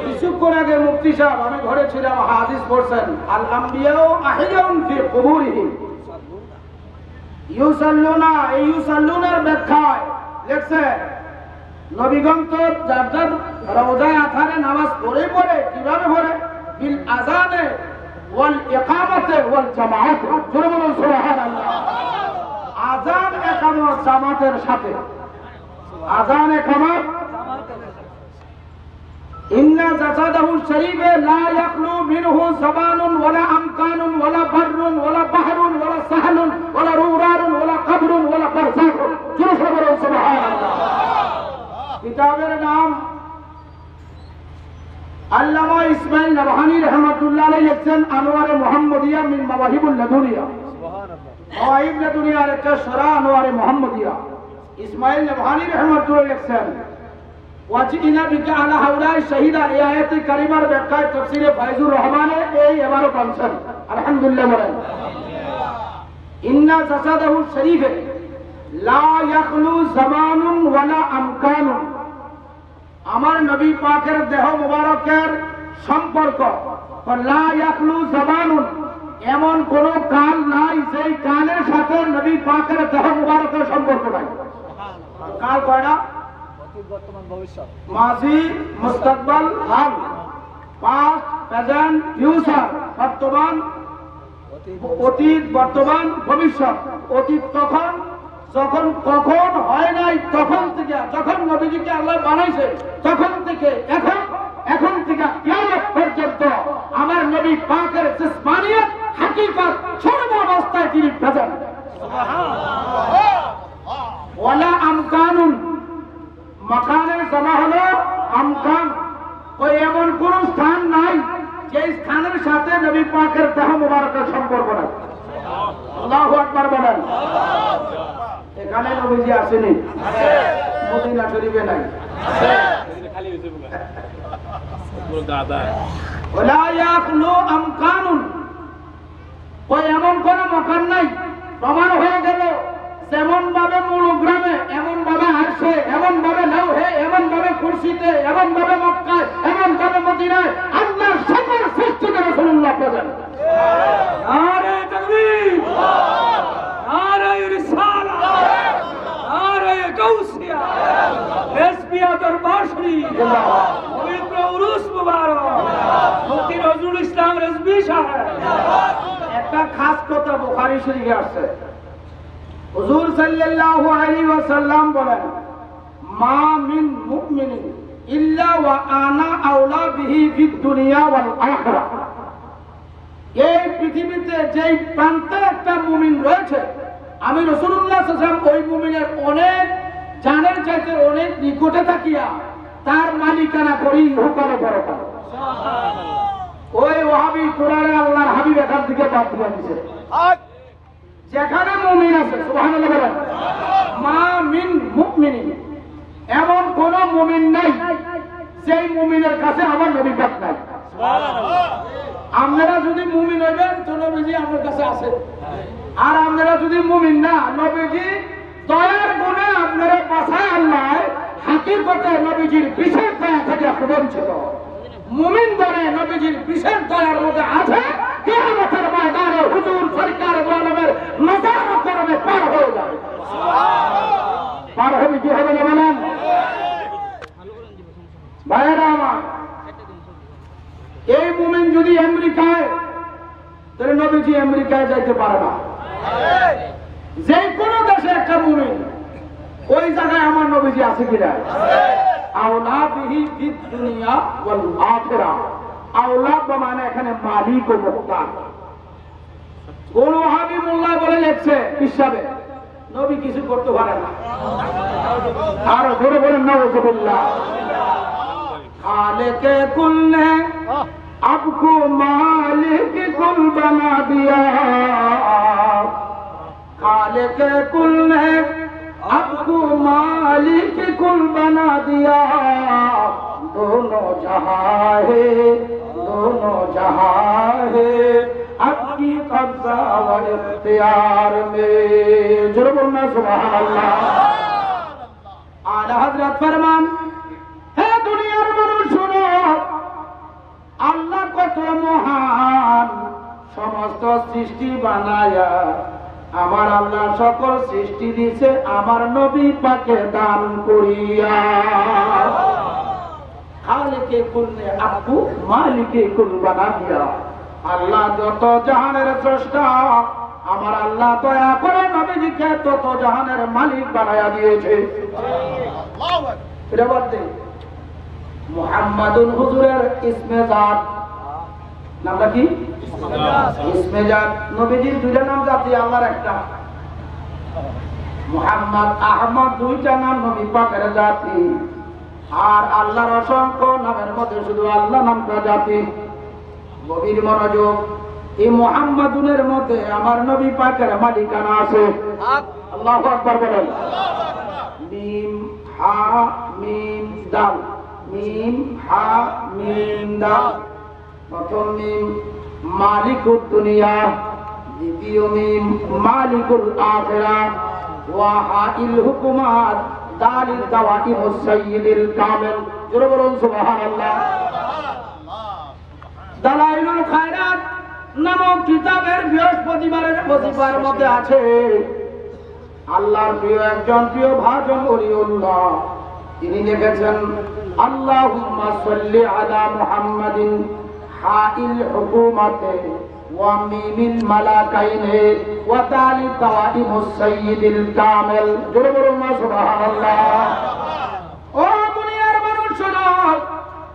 কিছুক্ষণ আগে মুফতি সাহেব, আমি ঘরে ছিলাম, হাদিস পড়ছেন, আল আম্বিয়াউ আহইয়াউন ফি কুবুরিহিম ইউসাল্লুনা। এই ইউসাল্লুনার ব্যাখ্যায় লেখছে, নবীগণ তো যার যার রওজায় আথারে নামাজ পড়ে পড়ে। কিভাবে পড়ে? বিল আযানে ওয়াল ইকামাতে ওয়াল জামাআত। জোরে বলুন সুবহানাল্লাহ। আযান ইকামত জামাতের সাথে। আযান ইকামত ইন্না জাসাদাহু শরীফে লা ইয়াখলু মিনহু যাবানুন ওয়ালা আমকানুন ওয়ালা বাররুন ওয়ালা বাহরুন ওয়ালা সাহলুন ওয়ালা রুরারুন ওয়ালা কবরুন ওয়ালা বারযাখুন। জোরে বলুন সুবহানাল্লাহ। কিতাবের নাম আল্লামা ইসমাইল নবহানী রহমাতুল্লাহ আলাইহি লিখছেন, আনোয়ারে মুহাম্মদিয়া মিন মাওয়াহিবুল লাদুনিয়া। সুবহানাল্লাহ। মাওয়াহিব লাদুনিয়ার একটা সরা আনোয়ারে মুহাম্মদিয়া। ইসমাইল নবহানী রহমাতুল্লাহ লিখছেন, ওয়াজিনা বিকা আলা হাওলাই শাহিদা। এই আয়াতে কারিমার ব্যাখ্যায় তাফসীরে ফায়জুর রহমানে এই এবারও বলছেন, আলহামদুলিল্লাহ বলেন, ইন্না জাসাদাহু শরীফে লা ইয়াখলু জামানুন ওয়ালা আমকানুন। আমার নবী পাকের দেহ মুবারকের সম্পর্ক, লা ইয়াখলু জামানুন, এমন কোন কাল নাই যেই কালের সাথে নবী পাকের দেহ মুবারকের সম্পর্ক নাই। কাল কয়টা? বর্তমান, ভবিষ্যৎ, মাজি, মুস্তাকবাল, হাল। প্রেজেন্ট ফিউচার, বর্তমান অতীত বর্তমান ভবিষ্যৎ। অতীত কখন, যখন কখন হয় নাই তখন থেকে, যখন নবীজিকে আল্লাহ বানাইছে তখন থেকে এখন থেকে কিয়ামত পর্যন্ত আমার নবী পাকের জিসমানিয়ত হাকিকত সর্ব অবস্থায় তিনি প্রেজেন্ট। ওয়ালা আমকানুন, মাকানের জামা হলো আমকান। ওই এমন কোন স্থান নাই যে স্থানের সাথে নবী পাকের দেহ মুবারকের সম্পর্ক নাই। আল্লাহু আকবার বলেন। এখানে নবীজি আসেনি, মদিনা শরীফে নাই। ওয়ালা ইয়াখলু আমকানুন, ওই এমন কোন মাকান নাই। প্রমাণ হয়ে গেল যেমন ভাবে মূলগ্রামে, এমন ভাবে আরশে, এমন ভাবে লাউহে, এমন ভাবে কুরসিতে, এমন ভাবে মক্কায়, এমন ভাবে মদিনায় আল্লাহর সকল সৃষ্টিতে রাসূলুল্লাহ প্রেজেন্ট। নারে তাকবীর, নারে রিসালাত, নারে গাউসিয়া, রেসবিয়া দরবার শরীফ, পবিত্র উরুস মুবারক, মুফতি নজরুল ইসলাম রেজবি সাহেব। একটা খাস কথা বুখারী শরীফে আছে। হুজুর সাল্লাল্লাহু আলাইহি ওয়াসাল্লাম বলেন, মা মিন মুমিনিন ইল্লা ওয়া আনা আওলা বিহি ফিদ দুনিয়া ওয়াল আখিরা। এই পৃথিবীতে যেই প্রান্তে একটা মুমিন রয়েছে, আমি রাসূলুল্লাহ সাল্লাল্লাহু আলাইহি ওয়াসাল্লাম ওই মুমিনের অনেক জানের চাইতে অনেক নিকটে থাকিয়া তার মালিকানা করি ইহকালে পরকালে। ওই ওয়াহাবি কোরআনে আল্লাহর হাবিব এখান থেকে বাদ দিয়ে দিয়েছে। যেখানে মুমিন আছে, সুবহানাল্লাহ বলেন, মা মিন মুমিনিন, এমন কোন মুমিন নাই যেই মুমিনের কাছে আমার নবী পাক নাই। আপনারা যদি মুমিন হইবেন তো নবীজি আমার কাছে আছে, আর আপনারা যদি মুমিন না, নবীজি দয়ার গুণে আপনারা বাঁচায় আল্লাহ হাকিকতে নবীজির বিশেষ দয়া থেকে আপনি বঞ্চিত। মুমিন বলে নবীজির বিশেষ দয়ার মধ্যে আছে, কিয়ামতের ময়দানে হুজুর সরকার আলমের নজর করবে পার হয়ে যাবে। পার হবে কি হবে না বলেন ভাইয়েরা আমার। এই মুমিন যদি আমেরিকায়, তাহলে নবীজি আমেরিকায় যাইতে পারে না। যে কোনো দেশে একটা মুমিন, ওই জায়গায় আমার নবীজি আছে কিনা? আওলা বিহি ফিদ দুনিয়া ওয়াল আখিরা। আওলাদ মানে এখানে মালিক ও মুখতার। কোন ওয়াহাবি মোল্লা বলে লেখছে হিসাবে নবী কিছু করতে পারে না। আর জোরে বলেন নাউযুবিল্লাহ। খালেকে কুল নে আপকো মালিক কুল বানা দিয়া, খালেকে কুল নে आपको मालिक कुल बना दिया। दोनों जहां है, दोनों जहां है आपकी कब्जा व इख्तियार में। जरूर बोलना सुभान अल्लाह। आला हजरत फरमान, हे दुनियार মানুষ শুনো, আল্লাহ কত মহান, সমস্ত সৃষ্টি বানায়া আমার আল্লাহ সকল সৃষ্টি দিয়েছে আমার নবী পাকে দান করিয়া। খালিকে কুল্লে আপু মালিকে কুল বানা দিয়া। আল্লাহ যত জাহানের স্রষ্টা, আমার আল্লাহ দয়া করে নবীজিকে তত জাহানের মালিক বানায়া দিয়েছে। এটা বলতে মুহাম্মাদুন হুজুরের ইসমে জাত, নামটা কি? ইসমে জাত। নবীজির দুইটা নাম জাতি, আল্লাহর একটা। মুহাম্মদ আহমদ দুইটা নাম নবী পাকের জাতি, আর আল্লাহর অসংখ্য নামের মধ্যে শুধু আল্লাহ নামটা জাতি। গভীর মনোযোগ, এই মুহাম্মাদুনের মধ্যে আমার নবী পাকের মালিকানা আছে। আল্লাহু আকবার বলেন। মিম হা মিম দাল, মিম হা মিম দাল। প্রথম মিম মালিকুদ দুনিয়া, দ্বিতীয় মিম মালিকুল আখিরা, ওয়া হাইল হুকুমাত দালিল দাওয়াতিমুস সাইয়্যিদুল কামিল। জোরে বলুন সুবহানাল্লাহ। দালাইলুল খায়রাত নামক কিতাবের বৃহস্পতিবারের ওজিফার মধ্যে আছে আল্লাহর প্রিয় একজন প্রিয় ভাজন ওলিউল্লাহ, তিনি লিখেছেন আল্লাহুম্মা সাল্লি আলা মুহাম্মাদিন হাইল হুকুমাতে ওয়া মিমিল মালাকাইনে ওয়া তালি তাওয়াইমুস সাইয়্যিদিল কামিল। জোরে বলুন না সুবহানাল্লাহ। ও দুনিয়ার মানুষ শোনো,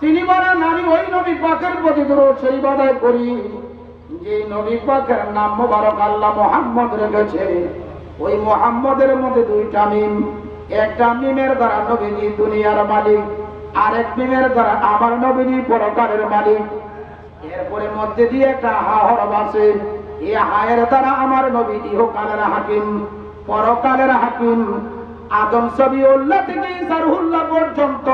তিনি বলেন আমি ওই নবী পাকের প্রতি দরুদ শরীফ আদায় করি যে নবী পাকের নাম মোবারক আল্লাহ মুহাম্মদ রেখেছে। ওই মুহাম্মদের মধ্যে দুইটা মিম, একটা মিমের দ্বারা নবীজি দুনিয়ার মালিক, আরেক মিমের দ্বারা আমার নবীজি পরকালের মালিক। এরপরে মধ্যে দিয়ে একটা হা হরফ আছে, এই হায়ের দ্বারা আমার নবী ইহকালের হাকিম, পরকালের হাকিম। আদম সবিউল্লাহ থেকে ইসারুল্লাহ পর্যন্ত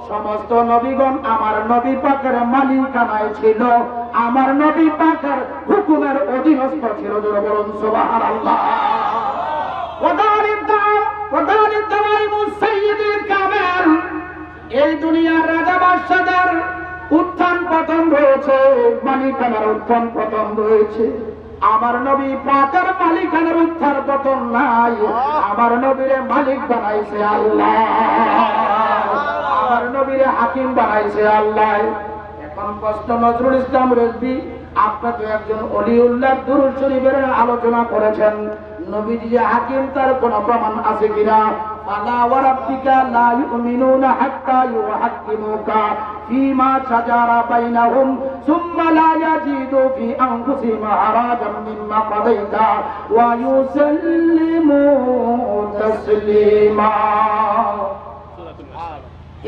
সমস্ত নবীগণ আমার নবী পাকের মালিকানায় ছিল, আমার নবী পাকের হুকুমের অধীনস্থ ছিল। জোরে বলুন সুবহানাল্লাহ। এই দুনিয়ার রাজা বাদশাদের উত্থান পতন রয়েছে, মালিকানার উত্থান পতন রয়েছে। আমার নবী পাকের মালিকানার উত্থান পতন নাই, আমার নবীরে মালিক বানাইছে আল্লাহ, আমার নবীরে হাকিম বানাইছে আল্লাহ। এখন প্রশ্ন, নজরুল ইসলাম রেজভী আপনি তো একজন ওলিউল্লাহ দুরূদ শরীফের আলোচনা করেছেন, নবীজি যে হাকিম তার কোন প্রমাণ আছে কিনা? ফালা ওয়া রাব্বিকা লা ইউমিনুনা হাত্তা ইউহাক্কিমুকা ফীমা শাজারা বাইনাহুম সুম্মা লা ইয়াজিদু ফী আনফুসিহিম হারাজাম মিম্মা কাদাইতা ওয়া ইউসাল্লিমু তাসলিমা।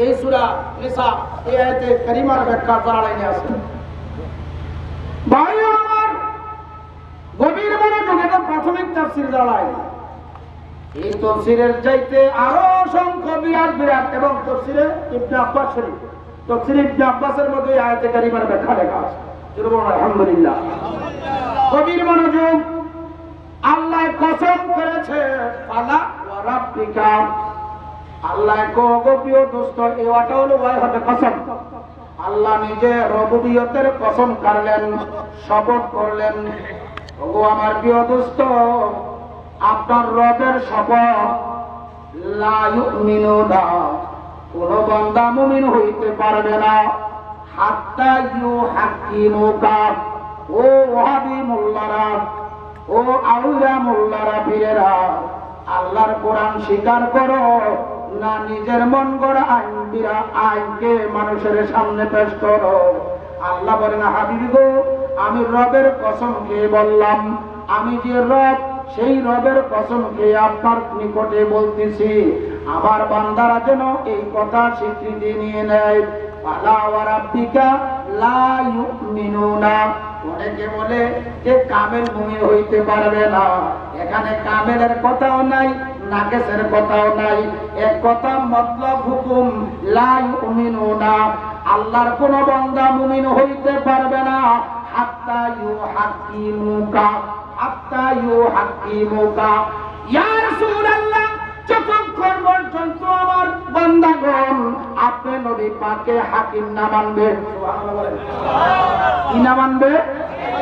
এই সূরা নিসা এই আয়াতে কারিমার ব্যাখ্যা করা লাইনে আছে। ভাই আমার গভীর মনোযোগ, এটা প্রাথমিক তাফসীর দাঁড়ায়। এই তাফসীরের চাইতে আরো অসংখ্য বিরাট বিরাট এবং তাফসীরে ইবনে আব্বাস শরীফ, তাফসীর ইবনে আব্বাসের মধ্যে এই আয়াতে কারিমার ব্যাখ্যা লেখা আছে। জোরে বলুন আলহামদুলিল্লাহ। গভীর মনোযোগ, আল্লাহ কসম করেছে ফালা ওয়া রাব্বিকা, আল্লাহ কো প্রিয় দোস্ত, এই ওয়াটা হলো ওয়াই হবে কসম। আল্লাহ নিজে রবুবিয়তের কসম করলেন, শপথ করলেন। ওগো আমার প্রিয় দোস্ত, আপনার রবের শপথ, লা ইউমিনুনা, কোন বান্দা মুমিন হইতে পারবে না হাত্তা ইউহাক্কিমুকা। ও ওয়াহাবি মোল্লারা, ও আউলিয়া মোল্লারা, পীরেরা, আল্লাহর কোরআন স্বীকার করো না নিজের মন গড়া আইনকে মানুষের সামনে পেশ করো। আল্লাহ বলেন হাবিব গো, আমি রবের কসম খেয়ে বললাম, আমি যে রব সেই রবের কসম খেয়ে আপনার নিকটে বলতেছি, আমার বান্দারা যেন এই কথা স্বীকৃতি নিয়ে নেয়। ফালা ওয়া রাব্বিকা লা ইউমিনুনা, অনেকে বলে যে কামেল মুমিন হইতে পারবে না, এখানে কামেলের কথাও নাই, নাকেসের কথাও নাই, এক কথা মতলব হুকুম লা ইউমিনুনা, আল্লাহর কোন বান্দা মুমিন হইতে পারবে না হাত্তা ইউহাক্কিমুকা, হাত্তা ইউহাক্কিমুকা। ইয়া রাসূলুল্লাহ, যতক্ষণ পর্যন্ত আমার বান্দাগণ আপনি নবী পাকে হাকিম না মানবে, সুবহানাল্লাহ বলেন, কি না মানবে?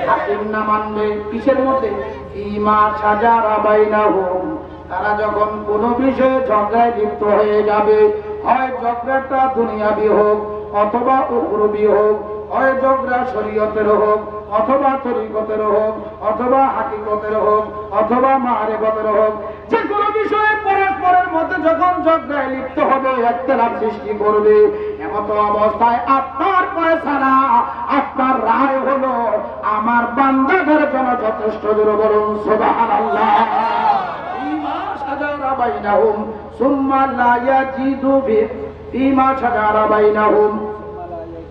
হাকিম না মানবে। কিসের মধ্যে? ফীমা শাজারা বাইনাহুম, তারা যখন কোন বিষয়ে ঝগড়ায় লিপ্ত হয়ে যাবে, হয় ঝগড়াটা দুনিয়াবি হোক অথবা উখরবি হোক, হয় ঝগড়া শরীয়তের হোক অথবা তরিকতের হোক অথবা হাকিকতের হোক অথবা মারিফতের হোক, যে কোনো বিষয়ে পরস্পরের মধ্যে যখন ঝগড়ায় লিপ্ত হবে, ইখতিলাফ সৃষ্টি করবে, এমত অবস্থায় আপনার ফয়সালা, আপনার রায় হলো আমার বান্দাদের জন্য যথেষ্ট। জোরে বলুন সুবহানাল্লাহ। ফীমা শাজারা বাইনাহুম সুম্মা লা ইয়াজিদু ফীমা শাজারা বাইনাহুম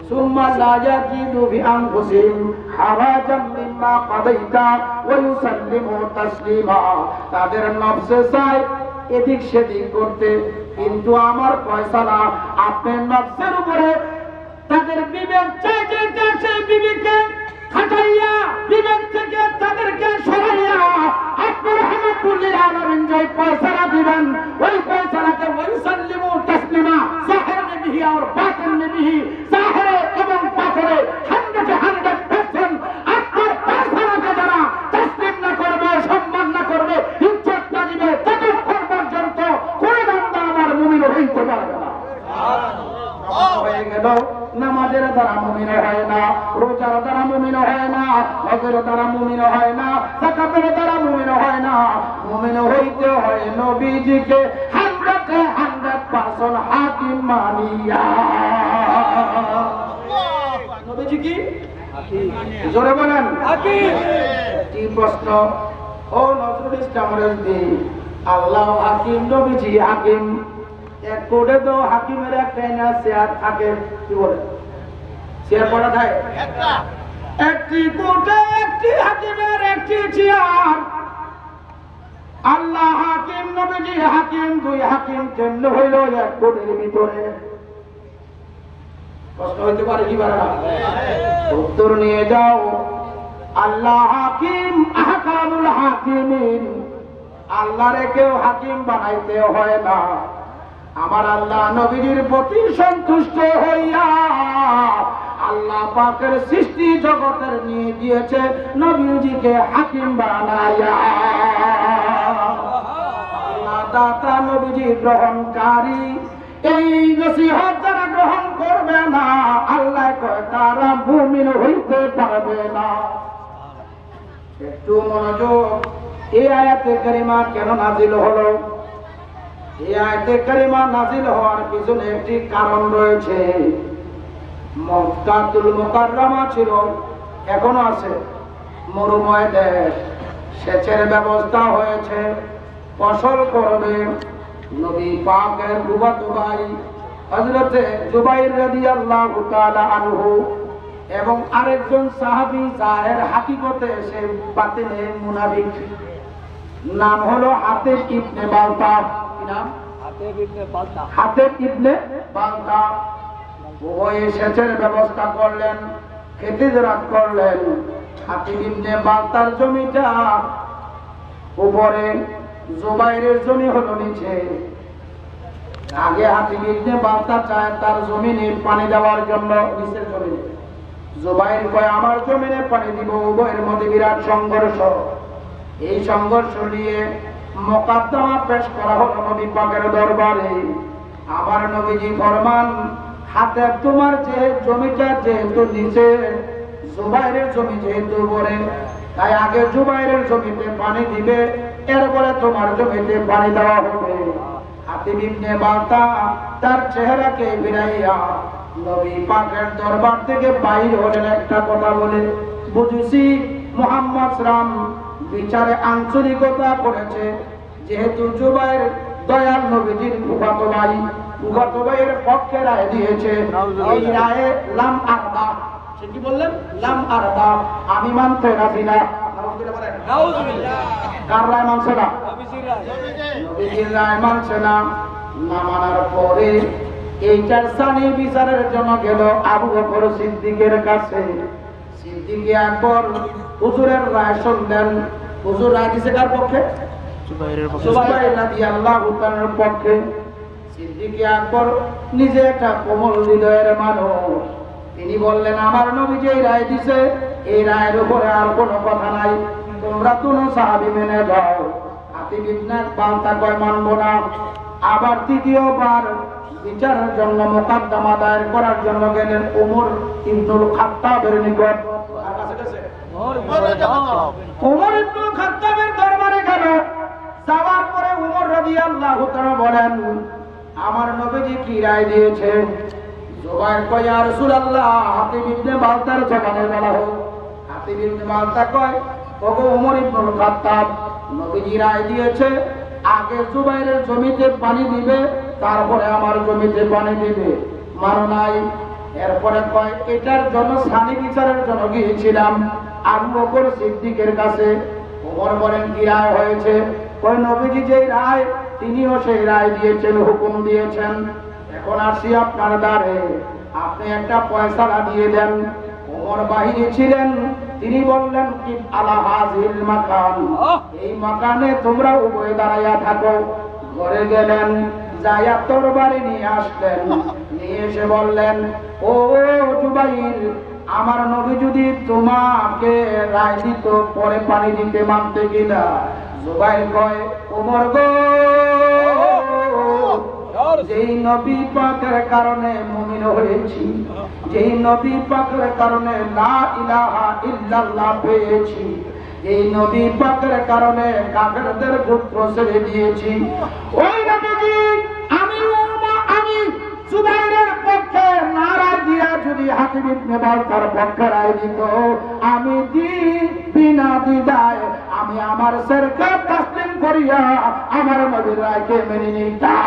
সুম্মা লা ইয়াজিদু বিআনফুসিহিম হারাজাম মিম্মা কাদাইতা ওয়া ইউসাল্লিমু তাসলিমা, তাদের নফসে চায় এদিক সেদিক করতে, কিন্তু আমার ফয়সালা আপনার নফসের উপরে তাদের বিবেক চাইতে, সেই বিবেককে খাটাইয়া, বিবেক থেকে তাদেরকে সরাইয়া আপনার রহমাতুল লিল আলামিন যে ফয়সালা দিবেন, ওই ফয়সালাকে ওয়া ইউসাল্লিমু তাসলিমা, জাহিরান বিহি আর বাতিন বিহি, জাহিরে এবং বাতিনে 100% আপনার ফয়সালাকে যারা তাসলিম না করবে, সম্মান না করবে, ইজ্জত না দিবে, ততক্ষণ পর্যন্ত কোন বান্দা আমার মুমিন হইতে পারবে না। সুবহানাল্লাহ হয়ে গেল, নামাজের দ্বারা মুমিন হয় না, রোজার দ্বারা মুমিন হয় না, হজের দ্বারা মুমিন হয় না, যাকাতের দ্বারা মুমিন হয় না। মুমিন হইতে হয় নবীজিকে 100% হাকিম মানিয়া। নবীজি কি জোরে বলেন কি প্রশ্ন? ও নজরুল ইসলাম রেজভী, আল্লাহ হাকিম, নবীজি হাকিম, এক কোডে তো হাকিমের একটা চেয়ার থাকে, কি বলে চেয়ার করা থাকে একটি কোটে একটি হাকিমের একটি চেয়ার। আল্লাহ হাকিম, নবীজি হাকিম, দুই হাকিম কেন্দ্র হইল এক কোটের ভিতরে। প্রশ্ন হইতে পারে কি পারে না? উত্তর নিয়ে যাও। আল্লাহ হাকিম, আহকামুল হাকিমিন। আল্লাহরে কেউ হাকিম বানাইতে হয় না। আমার আল্লাহ নবীজির প্রতি সন্তুষ্ট হইয়া আল্লাহ পাকের সৃষ্টি জগতের নিয়ে দিয়েছে নবীজিকে হাকিম বানাইয়া। আল্লাহ দাতা, নবীজি গ্রহণকারী। এই নসিহত যারা গ্রহণ করবে না, আল্লাহ কয় তারা মুমিন হইতে পারবে না। একটু মনোযোগ। এই আয়াতে কারিমা কেন নাজিল হলো? এই আয়াতে কারিমা নাজিল হওয়ার পিছনে একটি কারণ রয়েছে। মক্কাতুল মুকাররমা ছিল, এখনো আছে, মরুময় দেশ। সেচের ব্যবস্থা হয়েছে, ফসল করবে। নবী পাকের ফুফাতো ভাই হযরতে জুবাইর রাদিয়াল্লাহু তাআলা আনহু এবং আরেকজন সাহাবী যায়ের হাকিকতে সে বাতিনে মুনাফিক, নাম হলো হাতেব ইবনে বালতা। কি নাম? হাতেব ইবনে বালতা। ওই সেচের ব্যবস্থা করলেন, খেতে জরাত করলেন। হাতেব ইবনে বালতার জমিটা উপরে, জুবাইরের জমি হলো নিচে। আগে হাতেব ইবনে বালতা চায় তার জমিনে পানি দেওয়ার জন্য, নিচের জমিনে। জুবাইর কয় আমার জমিনে পানি দিব। উভয়ের মধ্যে বিরাট সংঘর্ষ। এই সংঘর্ষ নিয়ে মোকদ্দমা পেশ করা হলো নবী পাকের দরবারে। আমার নবীজি ফরমান, হাতে তোমার যে জমিটা যেহেতু নিচে, জুবাইরের জমি যেহেতু উপরে, তাই আগে জুবাইরের জমিতে পানি দিবে, এরপরে তোমার জমিতে পানি দেওয়া হবে। হাতিব ইবনে বালতা তার চেহারাকে ফিরাইয়া নবী পাকের দরবার থেকে বাইর হলেন। একটা কথা বলে বুঝেছি, মুহাম্মদ সাল্লাম বিচারে আঞ্চলিকতা করেছে। যেহেতু জুবাইর দয়াল নবীজির ফুফাতো ভাই, ফুফাতো ভাইয়ের পক্ষে রায় দিয়েছে। এই রায়ে লাম আরদা, সে কি বললেন? লাম আরদা, আমি মানতে রাজি না। কার রায় মানছে না? নবীজির রায় মানছে না। না মানার পরে এইটার সানি বিচারের জন্য গেল আবু বকর সিদ্দিকের কাছে। সিদ্দিক আকবর হুজুরের রায় শুনলেন। হুজুর রায় দিছে কার পক্ষে? জুবাইর রাদিয়াল্লাহু তাআলার পক্ষে। সিদ্দিক আকবর নিজে একটা কোমল হৃদয়ের মানুষ। তিনি বললেন, আমার নবী যে রায় দিছে, এই রায়ের উপরে আর কোনো কথা নাই, তোমরা দুনো সাহাবী মেনে যাও। হাতিব ইবনে বালতা কয় মানব না। আবার তৃতীয়বার বিচারের জন্য মোকদ্দমা দায়ের করার জন্য গেলেন ওমর ইবনুল খাত্তাবের নিকট। ওমর ইবনুল খাত্তাবের দরবারে গেল। যাওয়ার পরে ওমর রাদিয়াল্লাহু তাআলা বলেন, আমার নবীজি কি রায় দিয়েছে? জুবাইর কয়, ইয়া রাসূলুল্লাহ, হাতিব ইবনে বালতার জবানে বলা হোক। হাতিব ইবনে বালতা কয়, ওগো ওমর ইবনুল খাত্তাব, নবীজি রায় দিয়েছে আগে জুবাইরের জমিতে পানি দিবে, তারপরে আমার জমিতে পানি দিবে, মানো নাই? এরপরে কয়, এটার জন্য সানি বিচারের জন্য গিয়েছিলাম আবু বকর সিদ্দিকের কাছে। ওমর বলেন, কি রায় হয়েছে? কয়, নবীজি যেই রায়, তিনিও সেই রায় দিয়েছেন, হুকুম দিয়েছেন। এখন আসি আপনার দ্বারে, আপনি একটা পয়সালা দিয়ে দেন। ওমর বাহিরে ছিলেন, তিনি বললেন, কি আলা হাযিল মাকান, এই মাকানে তোমরা উভয়ে দাঁড়াইয়া থাকো। ঘরে গেলেন, যাইয়া তরবারি নিয়ে আসলেন। নিয়ে এসে বললেন, ও জুবাইর, আমার নবী যদি তোমাকে রায় দিত, পরে পানি দিতে মানতে কিনা? জুবাইর কয়, ওমর গো, যেই নবী পাকের কারণে মুমিন হয়েছি, যেই নবী পাকের কারণে লা ইলাহা ইল্লাল্লাহ পেয়েছি, এই নবী পাকের কারণে কাফেরদের গোত্র ছেড়ে দিয়েছি। ওই নবীজি আমি জুবাইরের পক্ষে নারা দিয়া যদি হাকিম ইবনে বালতার পক্ষে রায় দিত, আমি বিনা দ্বিধায় আমি আমার সরকে তাসলিম করিয়া আমার নবীর রায়কে মেনে নিতাম।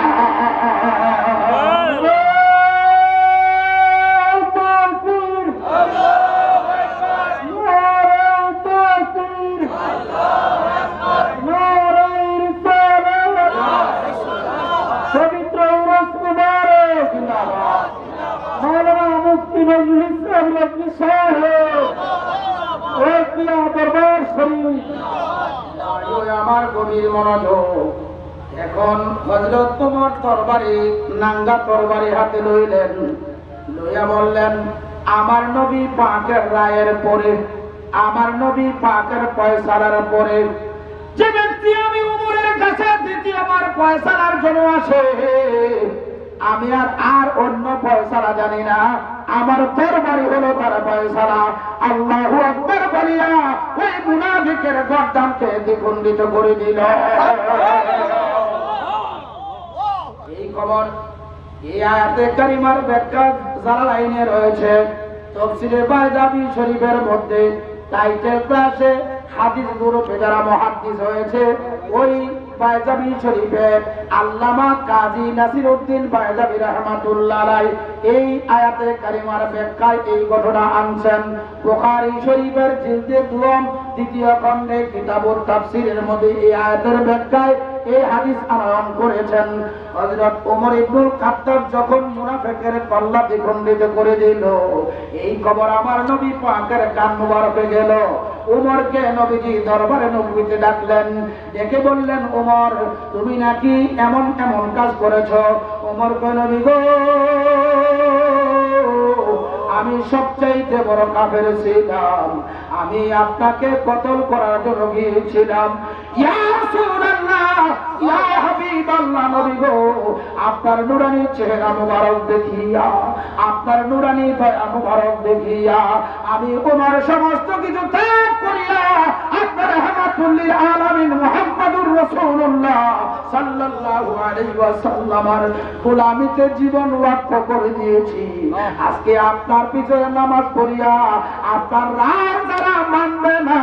আমার গভীর মনোযোগ। এখন হযরত ওমর তরবারি, নাঙ্গা তরবারি হাতে লইলেন, লইয়া বললেন, আমার নবী পাকের রায়ের পরে, আমার নবী পাকের ফয়সালার পরে যে ব্যক্তি আমি ওমরের কাছে দ্বিতীয়বার ফয়সালার জন্য আসে, আমি আর অন্য ফয়সালা জানি না, আমার তরবারি হলো তার ফয়সালা। আল্লাহু আকবার বলিয়া ওই মুনাফিকের গর্দানকে দ্বিখণ্ডিত করে দিল। এই খবর এই আয়াতে কারিমার ব্যাখ্যা জালালাইনে রয়েছে, তাফসীরে বাইজাবি শরীফের মধ্যে টাইটেল ক্লাসে হাদিস গ্রুপে যারা মুহাদ্দিস হয়েছে, ওই বাইজাবি শরীফে আল্লামা কাজী নাসিরউদ্দিন বাইজাবি রাহমাতুল্লাহ আলাইহি এই আয়াতে কারিমার ব্যাখ্যায় এই ঘটনা আনছেন। বুখারী শরীফের জিলদে 2 দ্বিতীয় খণ্ডে কিতাবুত তাফসীরের মধ্যে এই আয়াতের ব্যাখ্যায় এই হাদিস আনয়ন করেছেন। হযরত ওমর ইবনুল খাত্তাব যখন মুনাফিকের পাল্লা দ্বিখণ্ডিত করে দিল, এই খবর আমার নবী পাকের কান মুবারকে গেল। ওমরকে নবীজি দরবারে নবুয়িতে ডাকলেন, ডেকে বললেন, ওমর তুমি নাকি এমন এমন কাজ করেছো। ওমর কয়, নবী গো, আমি সবচাইতে বড় কাফের ছিলাম, আমি আপনাকে কতল করার জন্য গিয়েছিলাম। ইয়া রাসূলুল্লাহ, ইয়া হাবিবাল্লাহ, নবী গো, আপনার নূরানী চেহারা মুবারক দেখিয়া, আপনার নূরানী দয়া মুবারক দেখিয়া আমি ওমর সমস্ত কিছু ত্যাগ করিয়া আপনার রাহমাতুল লিল আলামিন মুহাম্মাদুর রাসূলুল্লাহ সাল্লাল্লাহু আলাইহি ওয়াসাল্লামের গোলামিতে জীবন ওয়াক্ফ করে দিয়েছি। আজকে আপনার পিছনে নামাজ পড়িয়া আপনার রায় যারা মানবে না,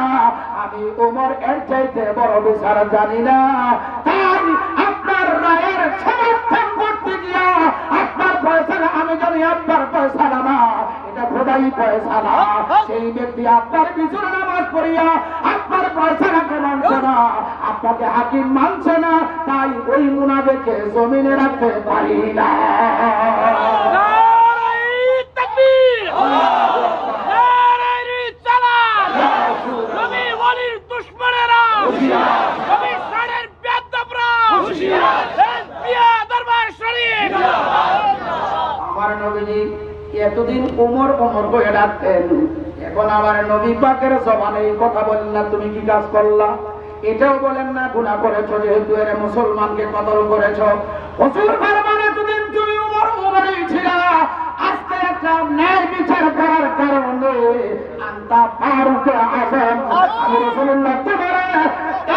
আমি ওমর এর চাইতে বড় বিচার জানি না। তাই আপনার রায়ের সমর্থন করতে গিয়া আপনার ফয়সালা আমি জানি আপনার ফয়সালা না, এটা খোদাই ফয়সালা। সেই ব্যক্তি আপনার পিছনে নামাজ পড়িয়া আপনার ফয়সালাকে মানছে না, আপনাকে হাকিম মানছে না, তাই ওই মুনাফিককে জমিনে রাখতে পারি না। আমার নবীজি এতদিন ওমর ওমর বলে ডাকতেন, এখন আমার নবী পাকের জবানে কথা বলেন না তুমি কি কাজ করলা, এটাও বলেন না গুনাহ করেছো, যেহেতু এর মুসলমানকে কতল করেছো। হুজুর ফরমান এতদিন তুমি ওমর ওমরই ছিলা, আজকে একটা ন্যায় বিচার করার কারণে আনতা ফারুক আযম, আমি রাসূলুল্লাহ তোমারে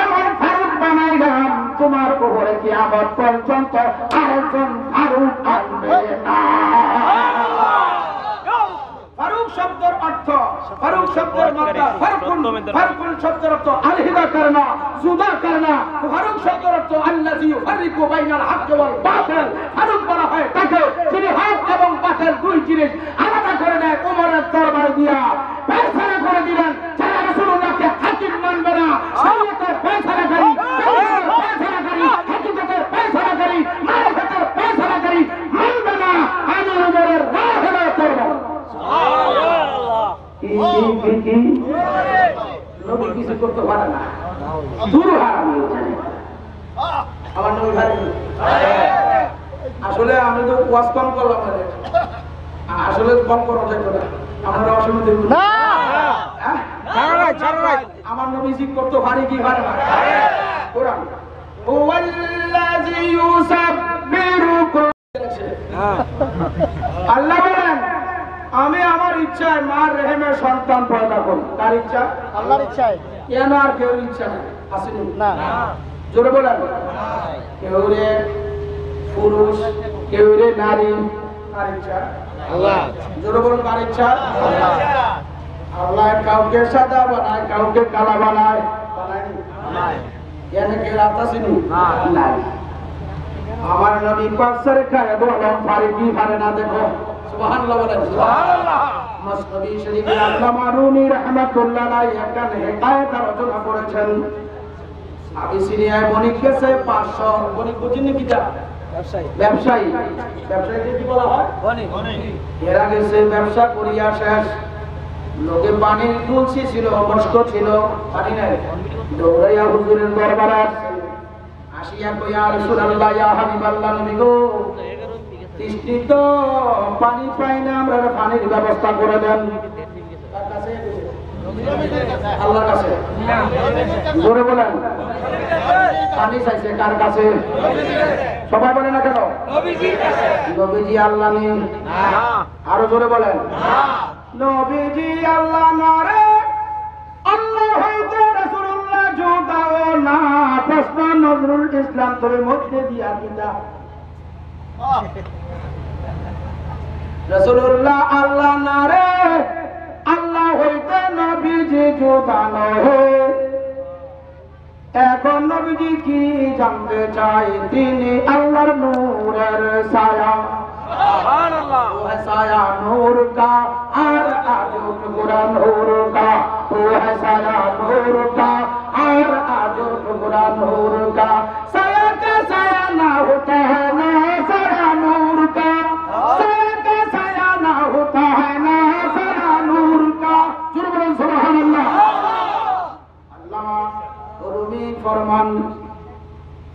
এমন ফারুক বানাইলাম, তোমার উপরে কিয়ামত পর্যন্ত আরেকজন ফারুক আসবে না। ফারুক শব্দের অর্থ, ফারুক শব্দের মাত্রা ফারুকুন শব্দের অর্থ আলহিদা করনা, জুদা করনা। ফারুক শব্দের অর্থ আল্লাযী ইউফারিকু বাইনাল হক ওয়াল বাতিল। ফারুক বলা হয় তাকে যিনি হক এবং বাতিল দুই জিনিস আলাদা করে দেয়। ওমরের দরবার দিয়া ফয়সালা করে দিলেন, যারা রাসূলুল্লাহকে হাকিম মানবে না, শরীয়তের ফয়সালাকারী, ফয়সালাকারী, হাকিমতের ফয়সালাকারী, মারিফাতের ফয়সালাকারী মানবে না, আমি ওমরের রায় হলো করব। নবী কিছু করতে পারে না, দূর হারামি আমার নবী ভাই। আসলে আমি তো ওয়াজ কম করলাম, আসলে কম করা যায় না, আপনারা অসুবিধা না। আমার নবী জি করতে পারে কি পারে না, কোরআন আল্লাহ বলেন আমি আমার ইচ্ছায় মার রেহেমের সন্তান পয়দা করি। তার ইচ্ছা? আল্লাহর ইচ্ছায়। কেন আর কেউ ইচ্ছা নাই? আসেনি? না। জোরে বলেন। কেউ রে পুরুষ, কেউ রে নারী, কার ইচ্ছা? আল্লাহ। জোরে বলুন, কার ইচ্ছা? আল্লাহ কাউকে সাদা বানায়, কাউকে কালা বানায়, কেন কেউ আসেনি? নাই। আমার নবী পাক সরকার বলেন পারে কি পারে না, দেখো সুবহানাল্লাহ বলেন। সুবহানাল্লাহ। মসনবী শরীফে আল্লামা রুমি রাহমাতুল্লাহ আলাইহি একটা হিকায়াত রচনা করেছেন। আবিসিনিয়ায় বণিক গেছে 500 বণিক বুঝেন কি তা? ব্যবসায়ী। ব্যবসায়ীকে কি বলা হয়? বণিক। এরা গেছে ব্যবসা করিয়া শেষ, লোকে পানির তুলসী ছিল, মস্ক ছিল, পানি নাই, দৌড়াইয়া হুজুরের দরবারে আসছে। আসিয়া কইয়া রাসূলুল্লাহ ইয়া হাবিবাল্লাহ, নবী গো তৃষ্ণিত, পানি পাই না, আমরা পানির ব্যবস্থা করে দেন। কার কাছে? আল্লাহর কাছে। জোরে বলেন। পানি চাইছে কার কাছে? সবাই বলে না কেন? নবীজি আল্লাহ নেই। আরো জোরে বলেন। নবীজি আল্লাহ না রে, আল্লাহ হইতে রাসূলুল্লাহ জোদাও না। প্রশ্ন নজরুল ইসলাম তোর মধ্যে দিয়া কিতা রাসূলুল্লাহ আল্লাহ না রে, আল্লাহ হইতে নবীজি জোদা নহে। এখন নবীজি কি জানতে চাই? তিনি আল্লাহর নূরের ছায়া। সুবহানাল্লাহ। ও है साया नूर का और आजो टुकड़ा नूर का, वो है साया नूर का और आजो टुकड़ा नूर का। साया का साया ना होता है ना साया नूर का, साया का साया ना होता है ना साया नूर का। सुबहानाल्लाह। আল্লামা রুমি ফরমান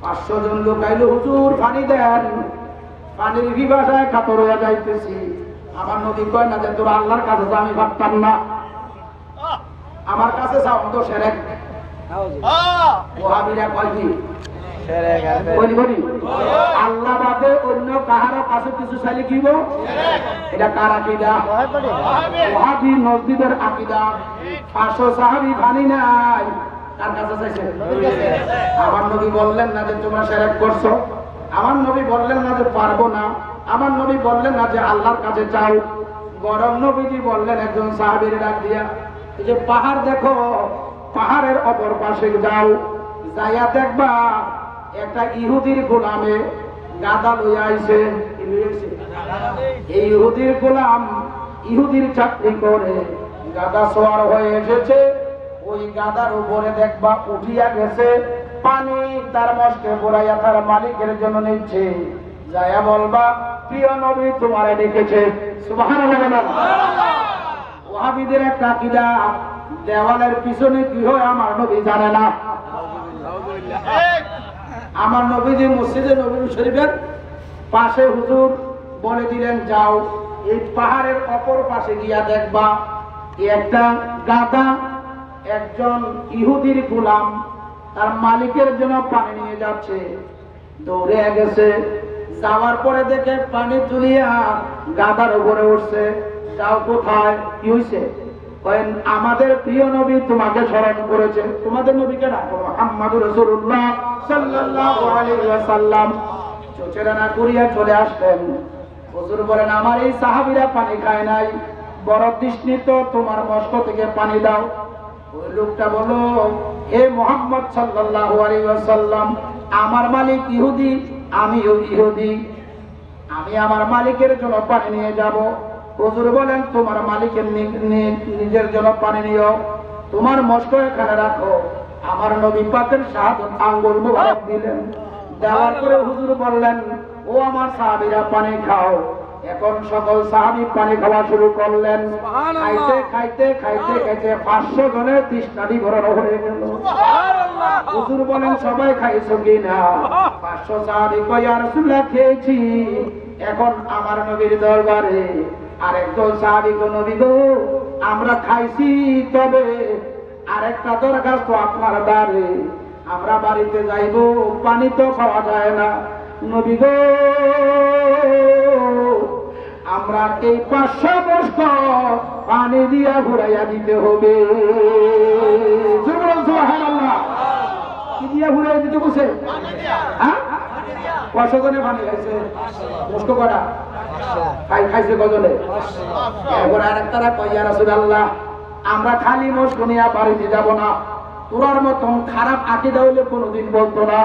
500 জন লোক আইলো, হুজুর পানি দেন। পানির বিভাষায় কাতর হয়ে যাইতেছি। আমার নবী কয় না যে তোর আল্লাহর কাছে যা, আমি ভাবতাম না, আমার কাছে যাও তো শিরক। ওয়াহাবিরা কয় কি? বলি বলি, আল্লাহ বাদে অন্য কাহারো কাছে কিছু চাইলে কি গো? এটা কার আকীদা? ওয়াহাবি মসজিদের আকীদা। 500 সাহাবী পানি নাই, কার কাছে চাইছে? আমার নবী বললেন না যে তোমরা শিরক করছো, আমার নবী বললেন না যে পারবো না, আমার নবী বললেন না যে আল্লাহর কাছে যাও। বরং নবীজি বললেন একজন সাহাবীর ডাক দিয়া, এই যে পাহাড় দেখো, পাহাড়ের অপর পাশে যাও, যাইয়া দেখবা একটা ইহুদির গোলামে গাদা লইয়া আইছে। এই ইহুদির গোলাম ইহুদির চাকরি করে গাদা সওয়ার হয়ে এসেছে। ওই গাদার উপরে দেখবা উঠিয়া গেছে পানি, তার মস্কে ভরাইয়া তার মালিকের জন্য নিচ্ছে। যায়া বলবা প্রিয় নবী তোমারে ডেকেছে। সুবহানাল্লাহ। ওয়াহাবিদের একটা আকীদা, দেওয়ালের পিছনে কি হয় আমার নবী জানে না। আমার নবীজি মসজিদে নববী শরীফের পাশে হুজুর বলে দিলেন যাও এই পাহাড়ের অপর পাশে গিয়া দেখবা একটা গাদা একজন ইহুদির গোলাম তার মালিকের জন্য পানি নিয়ে যাচ্ছে। দৌড়ে গেছে, যাওয়ার পরে দেখে পানি তুলিয়া গাদার উপরে উঠছে। যাও কোথায়? কি হইছে? আমাদের প্রিয় নবী তোমাকে স্মরণ করেছে। তোমাদের নবীকে ডাকো, মুহাম্মাদুর রাসূলুল্লাহ সাল্লাল্লাহু আলাইহি ওয়াসাল্লাম। চোচেরানা করিয়া চলে আসলেন। হুজুর বলেন আমার এই সাহাবীরা পানি খায় নাই, বড় তৃষ্ণিত, তোমার মস্ক থেকে পানি দাও। ওই লোকটা বলো, হে মুহাম্মদ সাল্লাল্লাহু আলাইহি ওয়াসাল্লাম, আমার মালিক ইহুদি, আমিও ইহুদি, আমি আমার মালিকের জন্য পানি নিয়ে যাব। হুজুর বলেন তোমার মালিকের নিজের জন্য পানি নিও, তোমার মস্ক এখানে রাখো। আমার নবী পাকের শাহাদাত আঙ্গুল মুবারক দিলেন। দেওয়ার পরে হুজুর বললেন ও আমার সাহাবীরা পানি খাও। এখন সকল সাহাবী পানি খাওয়া শুরু করলেন। খাইতে খাইতে খাইতে খাইতে 500 জনের তৃষ্ণাটি ভরানো হয়ে গেল। হুজুর বলেন সবাই খাইছো কিনা? 500 সাহাবী কয় ইয়া রাসূলুল্লাহ খেয়েছি। এখন আমার নবীর দরবারে আরেকজন সাহাবী কো নবী গো আমরা খাইছি, তবে আরেকটা দরখাস্ত আপনার দ্বারে, আমরা বাড়িতে যাইব, পানি তো খাওয়া যায় না। নবী গো আমরা এই 500 মস্ক পানি দিয়া ঘুরাইয়া দিতে হবে। সুবহানাল্লাহ। কি দিয়া ঘুরাইয়া দিতে বসে? হ্যাঁ, 500 জনে পানি খাইছে। মস্ক কটা খাইছে কজনে? এবার আরেকটারা কয়, ইয়া রাসূলুল্লাহ, আমরা খালি মস্ক নিয়ে বাড়িতে যাব না। তোরার মতন খারাপ আকীদা হইলে কোনোদিন বলতো না।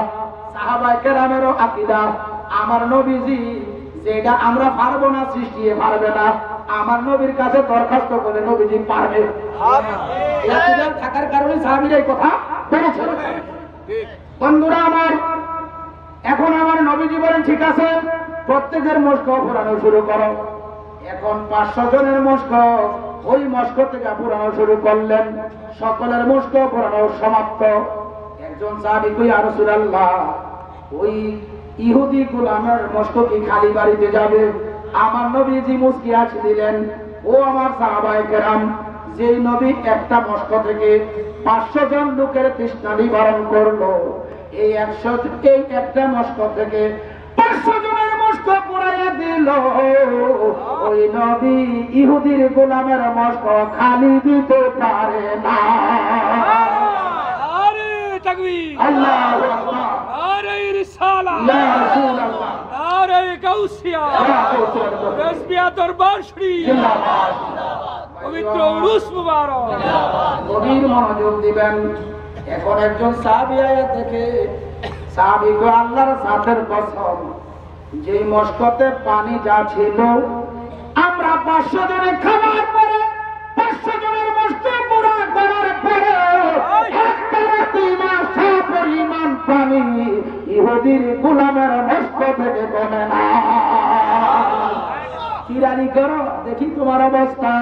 সাহাবায়ে কেরামেরও আকীদা, আমার নবীজি যেটা আমরা পারবো না, সৃষ্টি পারবে না, আমার নবীর কাছে দরখাস্ত করে নবীজি পারবে। এই আকীদা থাকার কারণে সাহাবীরা এই কথা বলেছে। বন্ধুরা আমার, এখন আমার নবীজি বলেন, ঠিক আছে, প্রত্যেকের মস্ক পুরানো শুরু করো। এখন 500 জনের মস্ক ওই মস্ক থেকে পুরানো শুরু করলেন। সকলের মস্ক পুরানো সমাপ্ত। একজন সাহাবী কই, ইয়া রাসূলুল্লাহ, ওই ইহুদি গোলামের মস্ক কি খালি বাড়িতে যাবে? আমার নবীজি মুস্কি হাসি দিলেন, ও আমার সাহাবায়ে কেরাম, যেই নবী একটা মস্ক থেকে 500 জন লোকের তৃষ্ণা নিবারণ করলো, এই একটা মস্ক থেকে 500 জনের মস্ক পুরাইয়া দিল, ওই নবী ইহুদির গোলামের মস্ক খালি দিতে পারে না। আরে তাকবীর, আল্লাহু আকবার, আরে রিসালা, ইয়া রাসূলুল্লাহ, আরে গাউসিয়া, রেসবিয়া দরবার শরীফ, জিন্দাবাদ। পবিত্র উরুস মুবারক। গভীর মনোযোগ দিবেন। এখন একজন সাহাবী আয়াত দেখে, সাহাবী গো, আল্লাহর জাতের কসম, যেই মস্কতে পানি যা ছিল, আমরা 500 জনে খাবার পরে 500 জনের মস্ক পুরা করার পরে একটা রাতে মাসা পরিমাণ পানি ইহুদির গোলামের মস্ক থেকে কমে না। কিরানি করো দেখি তোমার অবস্থা।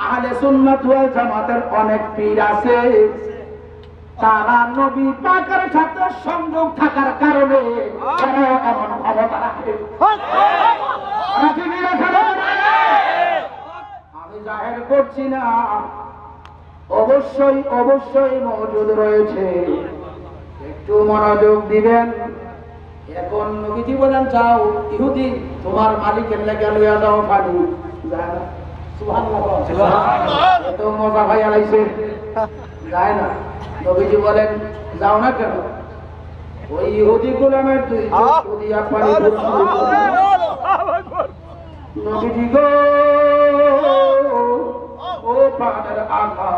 আহলে সুন্নাত ওয়াল জামাতের অনেক পীর আছে, তারা নবী পাকের সাথে সংযোগ থাকার কারণে এমন ক্ষমতা রাখে। আমি জাহের করছি না, অবশ্যই অবশ্যই মওজুদ রয়েছে, একটু মনোযোগ দিবেন। এখন নবীজি বলেন, যাও ইহুদি তোমার মালিকের লেগে লইয়া যাও পানি। যায় না। সুবহানাল্লাহ, সুবহানাল্লাহ। এত মজা ভাই আলাইছে, যায় না। নবীজি বলেন, যাও না কেন? ওই ইহুদি গোলামের তুই দিয়া পানি নবীজি গো, ও প্রাণের আঘা,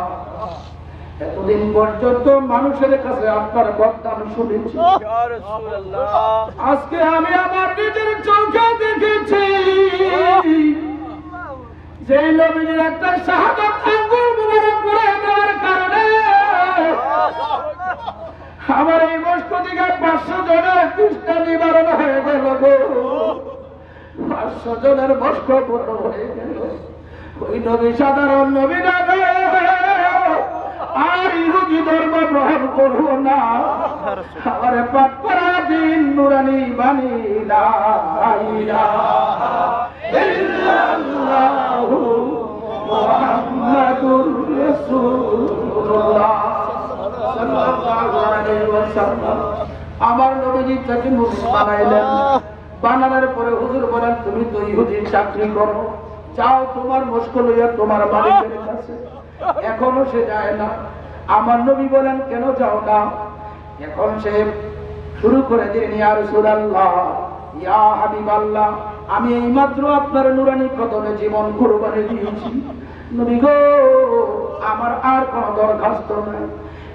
এতদিন পর্যন্ত মানুষের কাছে আপনার বদনাম শুনেছি, আজকে আমি আমার নিজের চোখে দেখেছি যে নবীজির একটা শাহাদাত আঙ্গুল মুবারক করে দেওয়ার কারণে আমার এই মস্ক থেকে 500 জনের তৃষ্ণা নিবারণ হয়ে গেল গো। 500 জনের মস্ক পূর্ণ হয়ে গেল। ওই নবী সাধারণ নবী না গো, আর ইহুদি ধর্ম গ্রহণ করবো না। আমার পাঠ করা দিন নুরানি বাণী, লা ইলাহা ইল্লাল্লাহু মুহাম্মাদুর রাসূলুল্লাহ সাল্লাল্লাহু আলাইহি ওয়াসাল্লাম। আমার নবীজি তাকে মুসলিম বানাইলেন। বানানোর পরে হুজুর বলেন, তুমি তো ইহুদির চাকরি করো, যাও তোমার মস্ক লইয়া তোমার মালিকের কাছে। এখনো সে যায় না। আমার নবী বলেন, কেন যাও না? এখন সে শুরু করে দিলেন, ইয়া রাসূলুল্লাহ, ইয়া হাবিবাল্লাহ, আমি এইমাত্র আপনার নুরানি কদমে জীবন কুরবানি দিয়েছি। নবী গো, আমার আর কোনো দরখাস্ত নাই।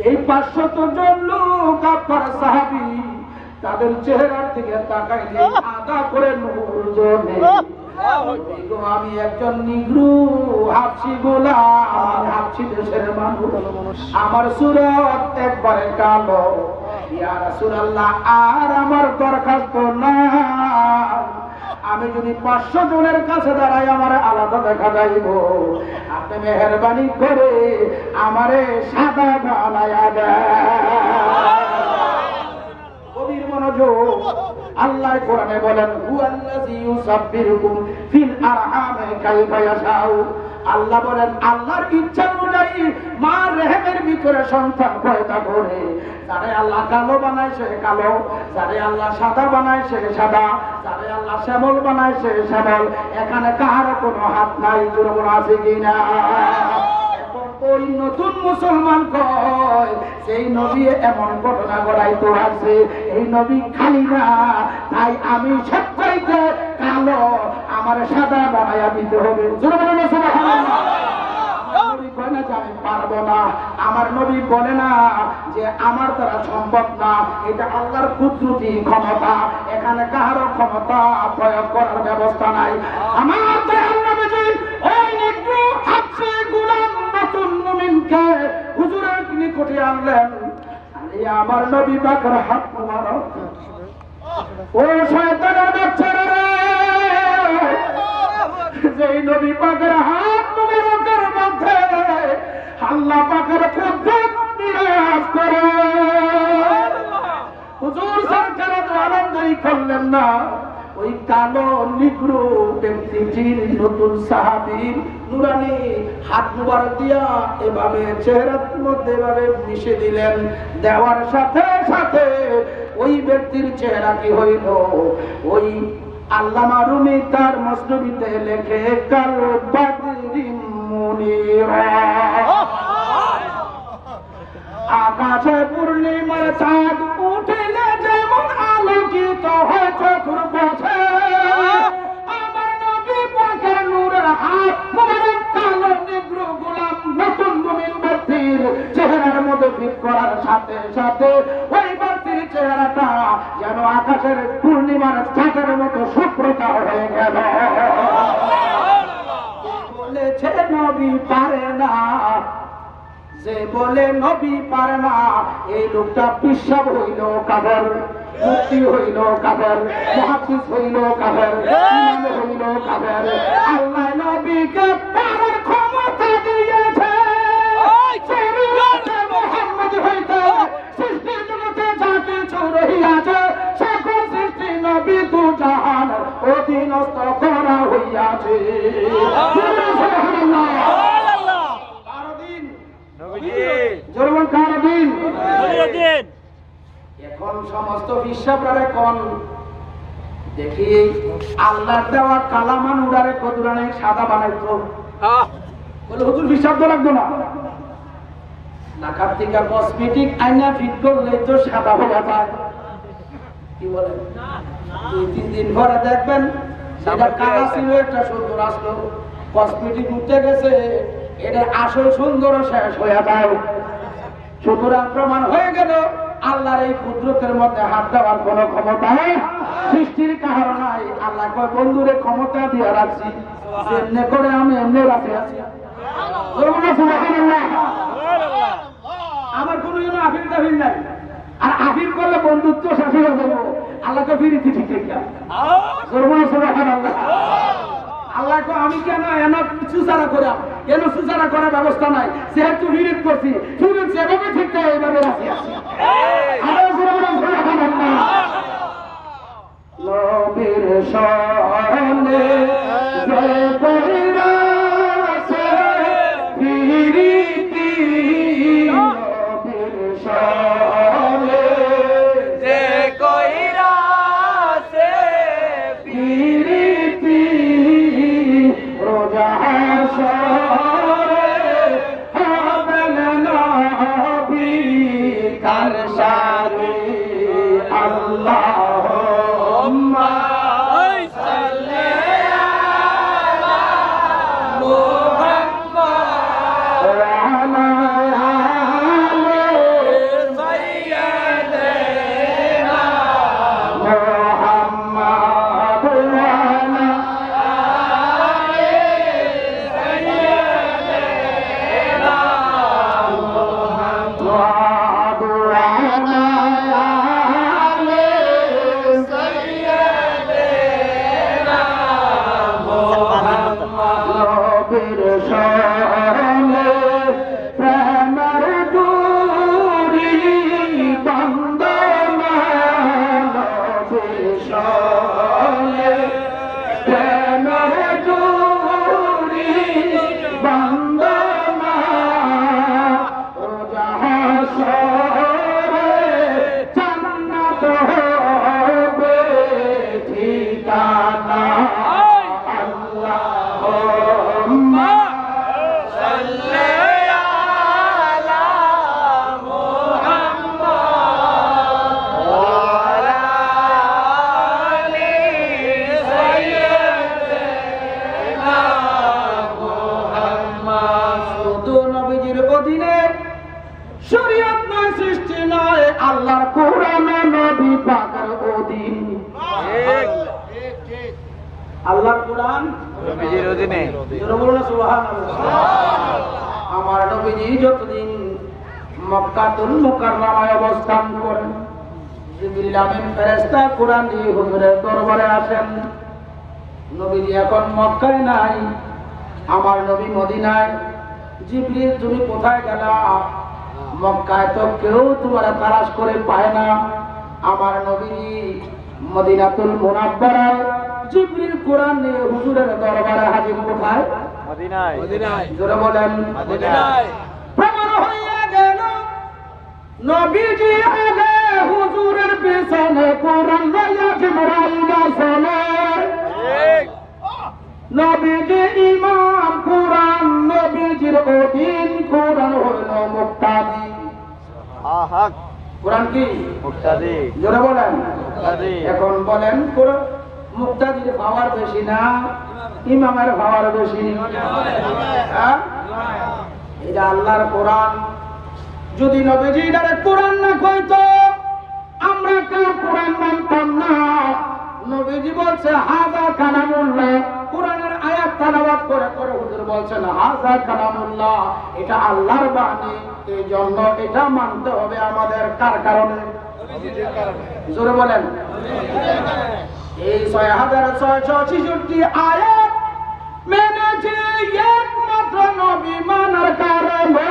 এই 500 জন লোক আপনার সাহাবী, তাদের চেহারার দিকে তাকাইলে আদা করে নূর জ্বলে। আমি একজন নিগ্রু হাবশি গোলাম, হাবশি দেশের মানুষ, আমার সুরত একবারে কালো। ইয়া রাসূলুল্লাহ, আর আমার দরখাস্ত না। আমি যদি 500 জনের কাছে দাঁড়াই আমার আলাদা দেখা যাইব, আপনি মেহেরবানি করে আমারে সাদা বানায়া দেন। গভীর মনোযোগ। আল্লাহ কোরআনে বলেন, হুয়াল্লাযী ইউসাব্বিরুকুম ফিল আরহামে কাইফা ইয়াশাউ। আল্লাহ বলেন, আল্লাহর ইচ্ছা অনুযায়ী মা রেহেমের করে সন্তান পয়দা করে। যারে আল্লাহ কালো বানায় সে কালো, যারে আল্লাহ সাদা বানায় সে সাদা, যারে আল্লাহ শ্যামল বানায় সে শ্যামল। এখানে কাহার কোনো হাত নাই, জোর আছে কিনা? ওই নতুন মুসলমান কয় সেই নবী এমন ঘটনা ঘটাইতে আছে, এই নবী খালি না, তাই আমি সবচাইতে কালো, আমার সাদা বানাইয়া দিতে হবে। নবী কয় না যে আমি পারবো না, আমার নবী বলে না যে আমার দ্বারা সম্ভব না, এটা আল্লাহর কুদরতি ক্ষমতা, এখানে কারো ক্ষমতা প্রয়োগ করার ব্যবস্থা নাই। আমার দয়াল নবীজি ওই নিগ্রো হাফসে গোলাম নতুন মুমিনকে হুজুরের নিকটে আনলেন। আমার নবী পাকের হাত মোবারক, ও শয়তানের বাচ্চারা রে, যেই নবী পাকের হাত মোবারকের মধ্যে আল্লাহ পাকের কুদরত বিরাজ করে। হুজুর সরকার তো আনন্দই করলেন না, ওই কালো নিগ্রো ব্যক্তিটির নতুন সাহাবীর নুরানি হাত মুবারক দিয়া এভাবে চেহারার মধ্যে এভাবে মিশে দিলেন। দেওয়ার সাথে সাথে ওই ব্যক্তির চেহারা কি হইল, ওই আল্লামা রুমি তার মসনবিতে লেখে কাল বাদরিন মুনিরা, আকাশে পূর্ণিমার চাঁদ উঠিলে যেমন আলোকিত হয় চতুর্পাশে, আমার নবী পাকের নূরের হাত মোবারক কালো নিগ্রো গোলাম নতুন মুমিন ব্যক্তির চেহারার মধ্যে ফিট করার সাথে সাথে ওই ব্যক্তির চেহারাটা যেন আকাশের পূর্ণিমার চাঁদের মতো শুভ্রতা হয়ে গেল। বলেছে নবী পারে না, যে বলে নবী পারে না, এই লোকটা পিশাব হইল কাফের, মুফতি হইল কাফের, মুহাদ্দিস হইল কাফের, ইমাম হইল কাফের। আল্লাহ নবীকে পারার ক্ষমতা দিয়েছে, মুহাম্মদ হইতে সৃষ্টির জগতে যা কিছু রহিয়াছে সকল সৃষ্টি নবী দু জাহান অধীনস্থ করা হইয়াছে। এখন সমস্ত বিশ্বাসরে কোন দেখি আল্লাহর দেওয়া কালামান উড়ারে কদুরানে সাদা বানাইতো, বলে হুজুর বিশ্বাস তো লাগতো না, নাকার থেকে কসমেটিক আইনা ফিট করলে তো সাদা হয়ে যায়। কি বলে 2-3 দিন পরে দেখবেন সেটা কালা ছিল একটা সুন্দর আসলো, কসমেটিক উঠে গেছে, এটা আসল সুন্দর শেষ হয়ে যায়। সুতরাং প্রমাণ হয়ে গেল আল্লাহর এই কুদরতের মধ্যে হাত দেওয়ার কোন ক্ষমতা সৃষ্টির কারণ নাই। আল্লাহ কয় বন্ধুরে ক্ষমতা দিয়ে রাখছি, এমনি করে আমি এমনি রাখি আছি, আমার কোন আফিল টাফিল নাই। আর আফিল করলে বন্ধুত্ব শেষ হয়ে যাবো, আল্লাহকে ফিরিতি ঠিক ঠিক আল্লাহ আমি কেন এন সুচারা করা, কেন সুচারা করার ব্যবস্থা নাই, যেহেতু ফিরিত করছি ফিরিত যেভাবে ঠিক এইভাবে রাখি আছি। নবীর শরণে যে কইরাছে ফিরিতি, নবীর শরণে যে কইরাছে ফিরিতি, রোজা হাসরে হবেন নবী কার সাথে। আল্লাহুম্মা সাল্লি অধীনে, শরীয়ত নয়, সৃষ্টি নয়, আল্লাহর কোরআন নবী পাকের অধীন। আল্লাহর কোরআন নবীজির অধীনে। জোরে বলুন না সুবহানাল্লাহ। আমার নবীজি যতদিন মক্কাতুল মুকাররমায় অবস্থান করেন, জিবরিল আমিন ফেরেশতা কোরআন দিয়ে হুজুরের দরবারে আসেন। নবীজি এখন মক্কায় নাই, আমার নবী মদিনায়। জিবরিল তুমি কোথায় গেলা? মক্কায় তো কেউ তোমার তালাশ করে পায় না। আমার নবীজি মদিনাতুল মুনাব্বারায় জিবরিল কোরআন নিয়ে হুজুরের দরবারে হাজির। কোথায়? মদিনায়। মদিনায়। জোরে বলেন মদিনায়। প্রমাণ হইয়া গেল নবীজি আগে হুজুরের পিছনে কোরআন লইয়া জিবরাইল আসলে। ঠিক। নবীজি ইমাম, কোরআন নবীজির অধীন, কোরআন হইল মুক্তাদি। আহা, কোরআন কি? মুক্তাদি। জোরে বলেন। মুক্তাদি। এখন বলেন কোরআন মুক্তাদির পাওয়ার বেশি না ইমামের পাওয়ার বেশি? হ্যাঁ? এটা আল্লাহর কোরআন। যদি নবীজি এটারে কোরআন না কইতো, আমরা কেউ কোরআন মানতাম না। নবীজি বলছে হাযা কালামুল্লাহ, কোরআনের আয়াত তেলাওয়াত করে করে হুজুর বলছেন হাযা কালামুল্লাহ, এটা আল্লাহর বাণী। এই জন্য এটা মানতে হবে আমাদের। কার কারণে? জোরে বলেন। এই ৬৬৬৬ আয়াত মেনেছে একমাত্র নবী মানার কারণে।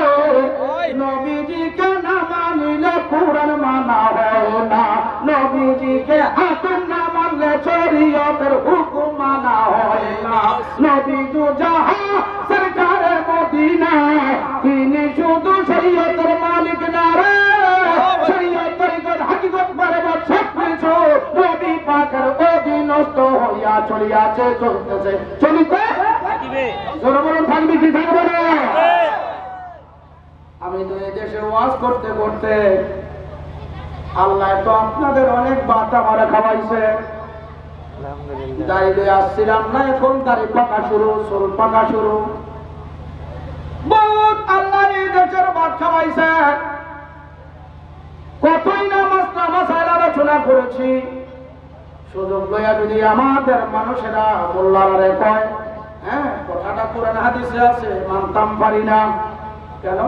নবীজিকে না মানিলে কোরআন মানা হয় না, নবীজিকে হাকিম না মানলে শরীয়তের হুকুম মানা হয় না। নবী দু জাহান সরকারে মদিনা, তিনি শুধু শরীয়তের মালিক না রে, শরীয়তের হাকিকত বরাবর সব কিছু নবী পাকের অধীনস্থ হইয়া চলিয়াছে, চলতেছে, চলিতে জোরে বলুন থাকবি কি থাকবে না? আমি তো এই দেশে ওয়াজ করতে করতে আল্লাহ তো আপনাদের অনেক বাতা মারা খাওয়াইছে। আলহামদুলিল্লাহ। দাঁড়িয়ে আসছিলাম না, এখন দাড়ি পাকা শুরু, চুল পাকা শুরু। বহুত আল্লাহ এই দেশের বাদ খাওয়াইছে। কতই নামাজ আলোচনা করেছি। সুযোগ লইয়া যদি আমাদের মানুষেরা মোল্লারে কয়, হ্যাঁ কথাটা কোরআন হাদিসে আছে, মানতাম পারি না। কেন?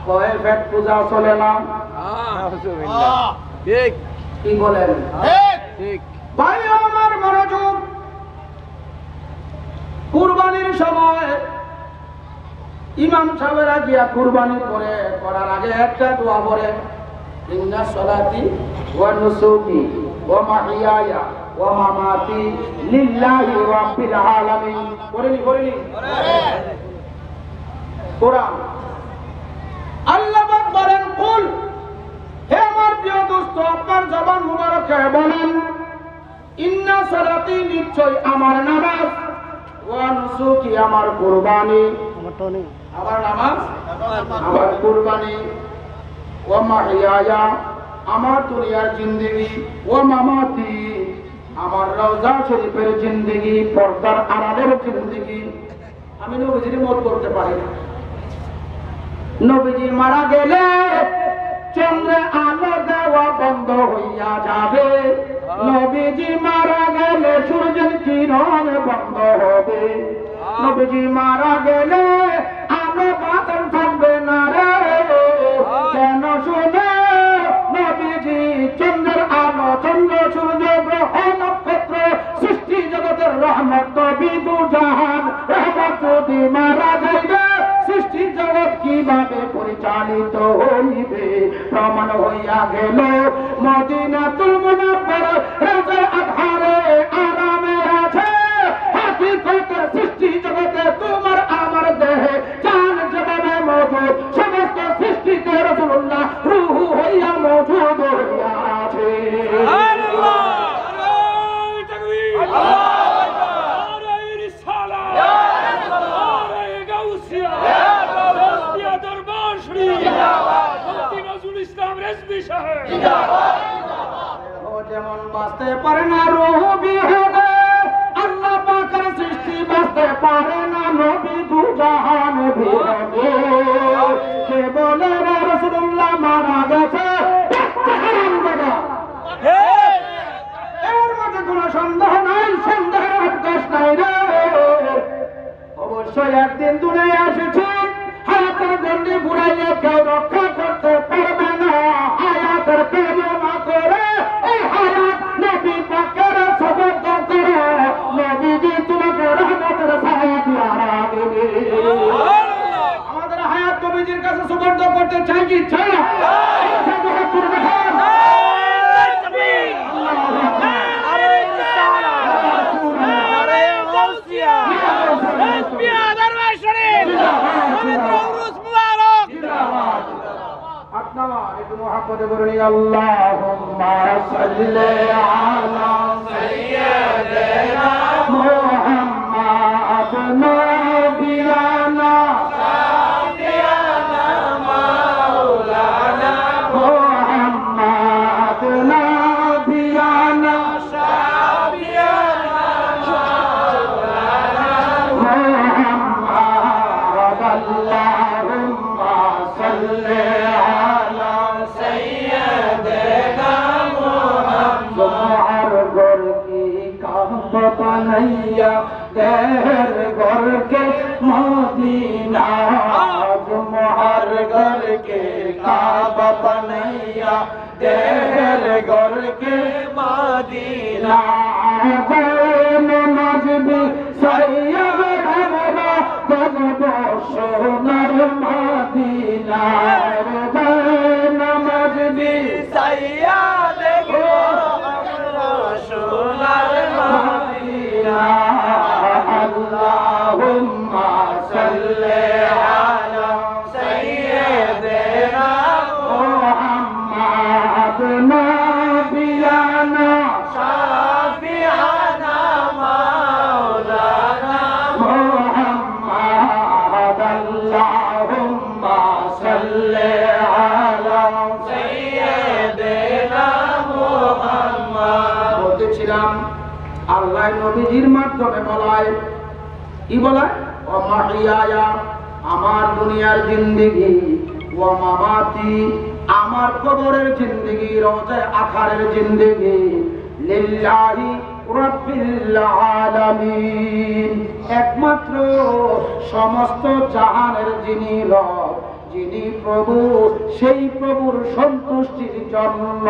কয় পেট পূজা চলে না। নাউজুবিল্লাহ। ঠিক। কি বলেন? ঠিক। ভাই আমার মনোযোগ। কুরবানির সময় ইমাম সাহেবেরা গিয়া কুরবানি করে করার আগে একটা দোয়া পড়ে, ইন্না সলাতি ওয়া নুসুকি ওয়া মাহিয়ায়া ওয়া মামাতি লিল্লাহি রাব্বিল আলামিন। পড়েনি? কোরআন আল্লাহ পাক বলেন, কুল, হে আমার প্রিয় দোস্ত, আপনার জবান মুবারকে বলেন, ইন্না সলাতি, নিশ্চয় আমার নামাজ, ওয়া নুসুকি, আমার কুরবানি, আমার নামাজ, আমার কুরবানি, ওয়া মাহিয়ায়া, আমার দুনিয়ার জিন্দেগি, ওয়া মামাতি, আমার রওজা শরীফের জিন্দেগি, পর্দার আড়ালের জিন্দেগি। আমি নবীজির মত করতে পারি না। নবীজি মারা গেলে চন্দ্রে আলো দেওয়া বন্ধ হইয়া যাবে। নবীজি মারা গেলে সূর্যের কিরণ বন্ধ হবে। নবীজি মারা গেলে আলো বাতাস থাকবে না রে। কেন শুনে? নবীজি চন্দ্রের আলো, চন্দ্র, সূর্য, গ্রহ, নক্ষত্র, সৃষ্টি জগতের রহমত, নবী দু জাহান রহমত যদি মারা যাইবে, সৃষ্টি জগৎ কিভাবে পরিচালিত হইবে? প্রমাণ হইয়া গেল মদিনাতুল মুনাব্বারা রাজার আধারে আরামে আছে। হাকিকতে সৃষ্টি জগতে তোমার আমার দেহে জান যেভাবে মওজুদ, সমস্ত সৃষ্টিতে রাসূলুল্লাহ রূহ হইয়া মওজুদ হইয়া আছে। সুবহানাল্লাহ। নারে তাকবীর। আল্লাহু আকবার। নারে রিসালাত। নারে গাউসিয়া। রাসবিয়া দরবার শরীফ। মুফতি নজরুল ইসলাম রেজভী সাহেব। ও যেমন বাঁচতে পারে না রূহ বিহীনে, আল্লাহ পাকের সৃষ্টি বাঁচতে পারে না নবী দু জাহান বিহীনে। ঘুরাইলে কেউ রক্ষা করতে পারবে না। হায়াতের কামনা করে এই হায়াত নবী পাকের সবত করে নবীজি তোমাকে রহমতের ছায়া দিয়া রাখবে। আমাদের হায়াত নবীজির কাছে সুবর্দ করতে চাই কি চাই না? আল্লাহুম্মা সাল্লি আলা সাইয়্যিদিনা মুহাম্মাদ নবিয়ানা সাফিয়ানা মাওলানা মুহাম্মাদ নবিয়ানা সাফিয়ানা মাওলানা মুহাম্মাদ আল্লাহুম্মা সাল্লি আলা সাইয়্যিদিনা মুহাম্মাদ ঘর কি কাবা বানাইয়া দেহের ঘর কে মদিনা জুমহার ঘর কে কাবা বানাইয়া দেহের ঘর কে মদিনা নজবি সাইয়্যিদ আমরা জগত সোনার মদিনা নজবি সাইয়্যিদ সোনার মদিনা আল্লাহুম্মা সাল্লি আলা সাইয়্যিদিনা মুহাম্মাদ নবিয়ানা শাফিআনা মাওলানা মুহাম্মাদ আল্লাহুম্মা সাল্লি আলা সাইয়্যিদিনা মুহাম্মাদ। বলতেছিলাম আল্লাহ নবীজির মাধ্যমে বলায় কি বলায়? ও মাহিয়ায়া আমার দুনিয়ার জিন্দেগি, ও মামাতি আমার কবরের জিন্দেগি, রওজায়ে আখারের জিন্দেগি লিল্লাহি রাব্বিল আলামিন একমাত্র সমস্ত জাহানের যিনি রব, যিনি প্রভু, সেই প্রভুর সন্তুষ্টির জন্য।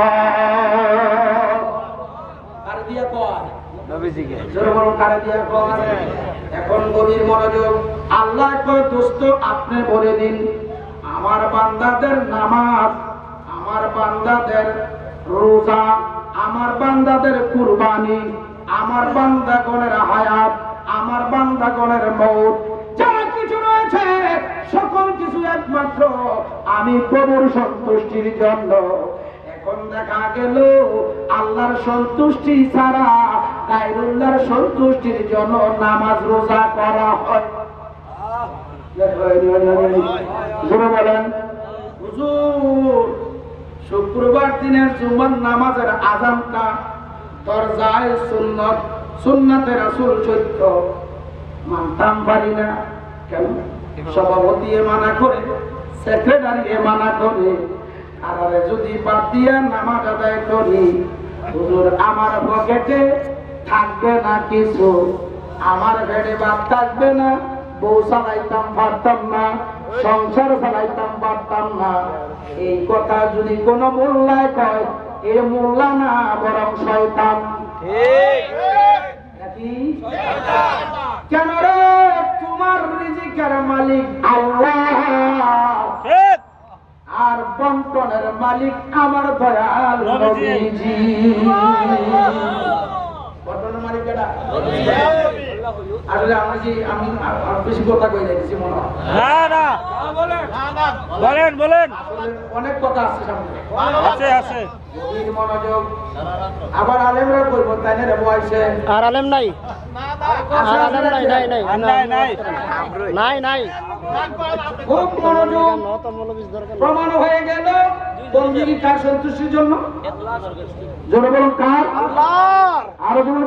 কার দিয়া কয়? নবীজিকে। কারে দিয়া কয়? এখন গভীর মনোযোগ। আল্লাহ কয় দোস্ত আপনি বলে দিন আমার বান্দাদের নামাজ, আমার বান্দাদের রোজা, আমার বান্দাদের কুরবানি, আমার বান্দাগণের হায়াত, আমার বান্দাগণের মওত, যা কিছু রয়েছে সকল কিছু একমাত্র আমি প্রভুর সন্তুষ্টির জন্য। এখন দেখা গেল আল্লাহর সন্তুষ্টি ছাড়া গায়রুল্লাহর সন্তুষ্টির জন্য নামাজ রোজা করা হয়। বলেন হুজুর শুক্রবার দিনের জুমার নামাজের আযানটা দরজায় সুন্নত, সুন্নতে রাসূল চৈত্র মানতাম পারি না কেন? সভাপতি মানা করে, সেক্রেটারি মানা করে, আর যদি বাদ দিয়া নামাজ আদায় করি হুজুর আমার পকেটে থাকবে না কিছু, আমার ভেড়ে বাদ থাকবে না, বউ চালাইতাম পারতাম না, সংসার চালাইতাম পারতাম না। এই কথা যদি কোন মোল্লায় কয় এ মোল্লা না বরং শয়তান। কেন রে? তোমার রিজিকের মালিক আল্লাহ আর বন্টনের মালিক আমার দয়াল নবীজি। বন্টনের মালিক কেডা? আসলে আমি বেশি কথা কই যাইতেছি মনে হয়। বলেন অনেক কথা আছে সামনে, আছে গভীর মনোযোগ। আবার আলেমরা কইব তাই না রে বয়সে আর আলেম নাই, আর আলেম নাই। খুব মনোযোগ। প্রমাণ হয়ে গেল বন্দী কার সন্তুষ্টির জন্য? জোরে বলুন কার? আল্লাহ। আরো বলুন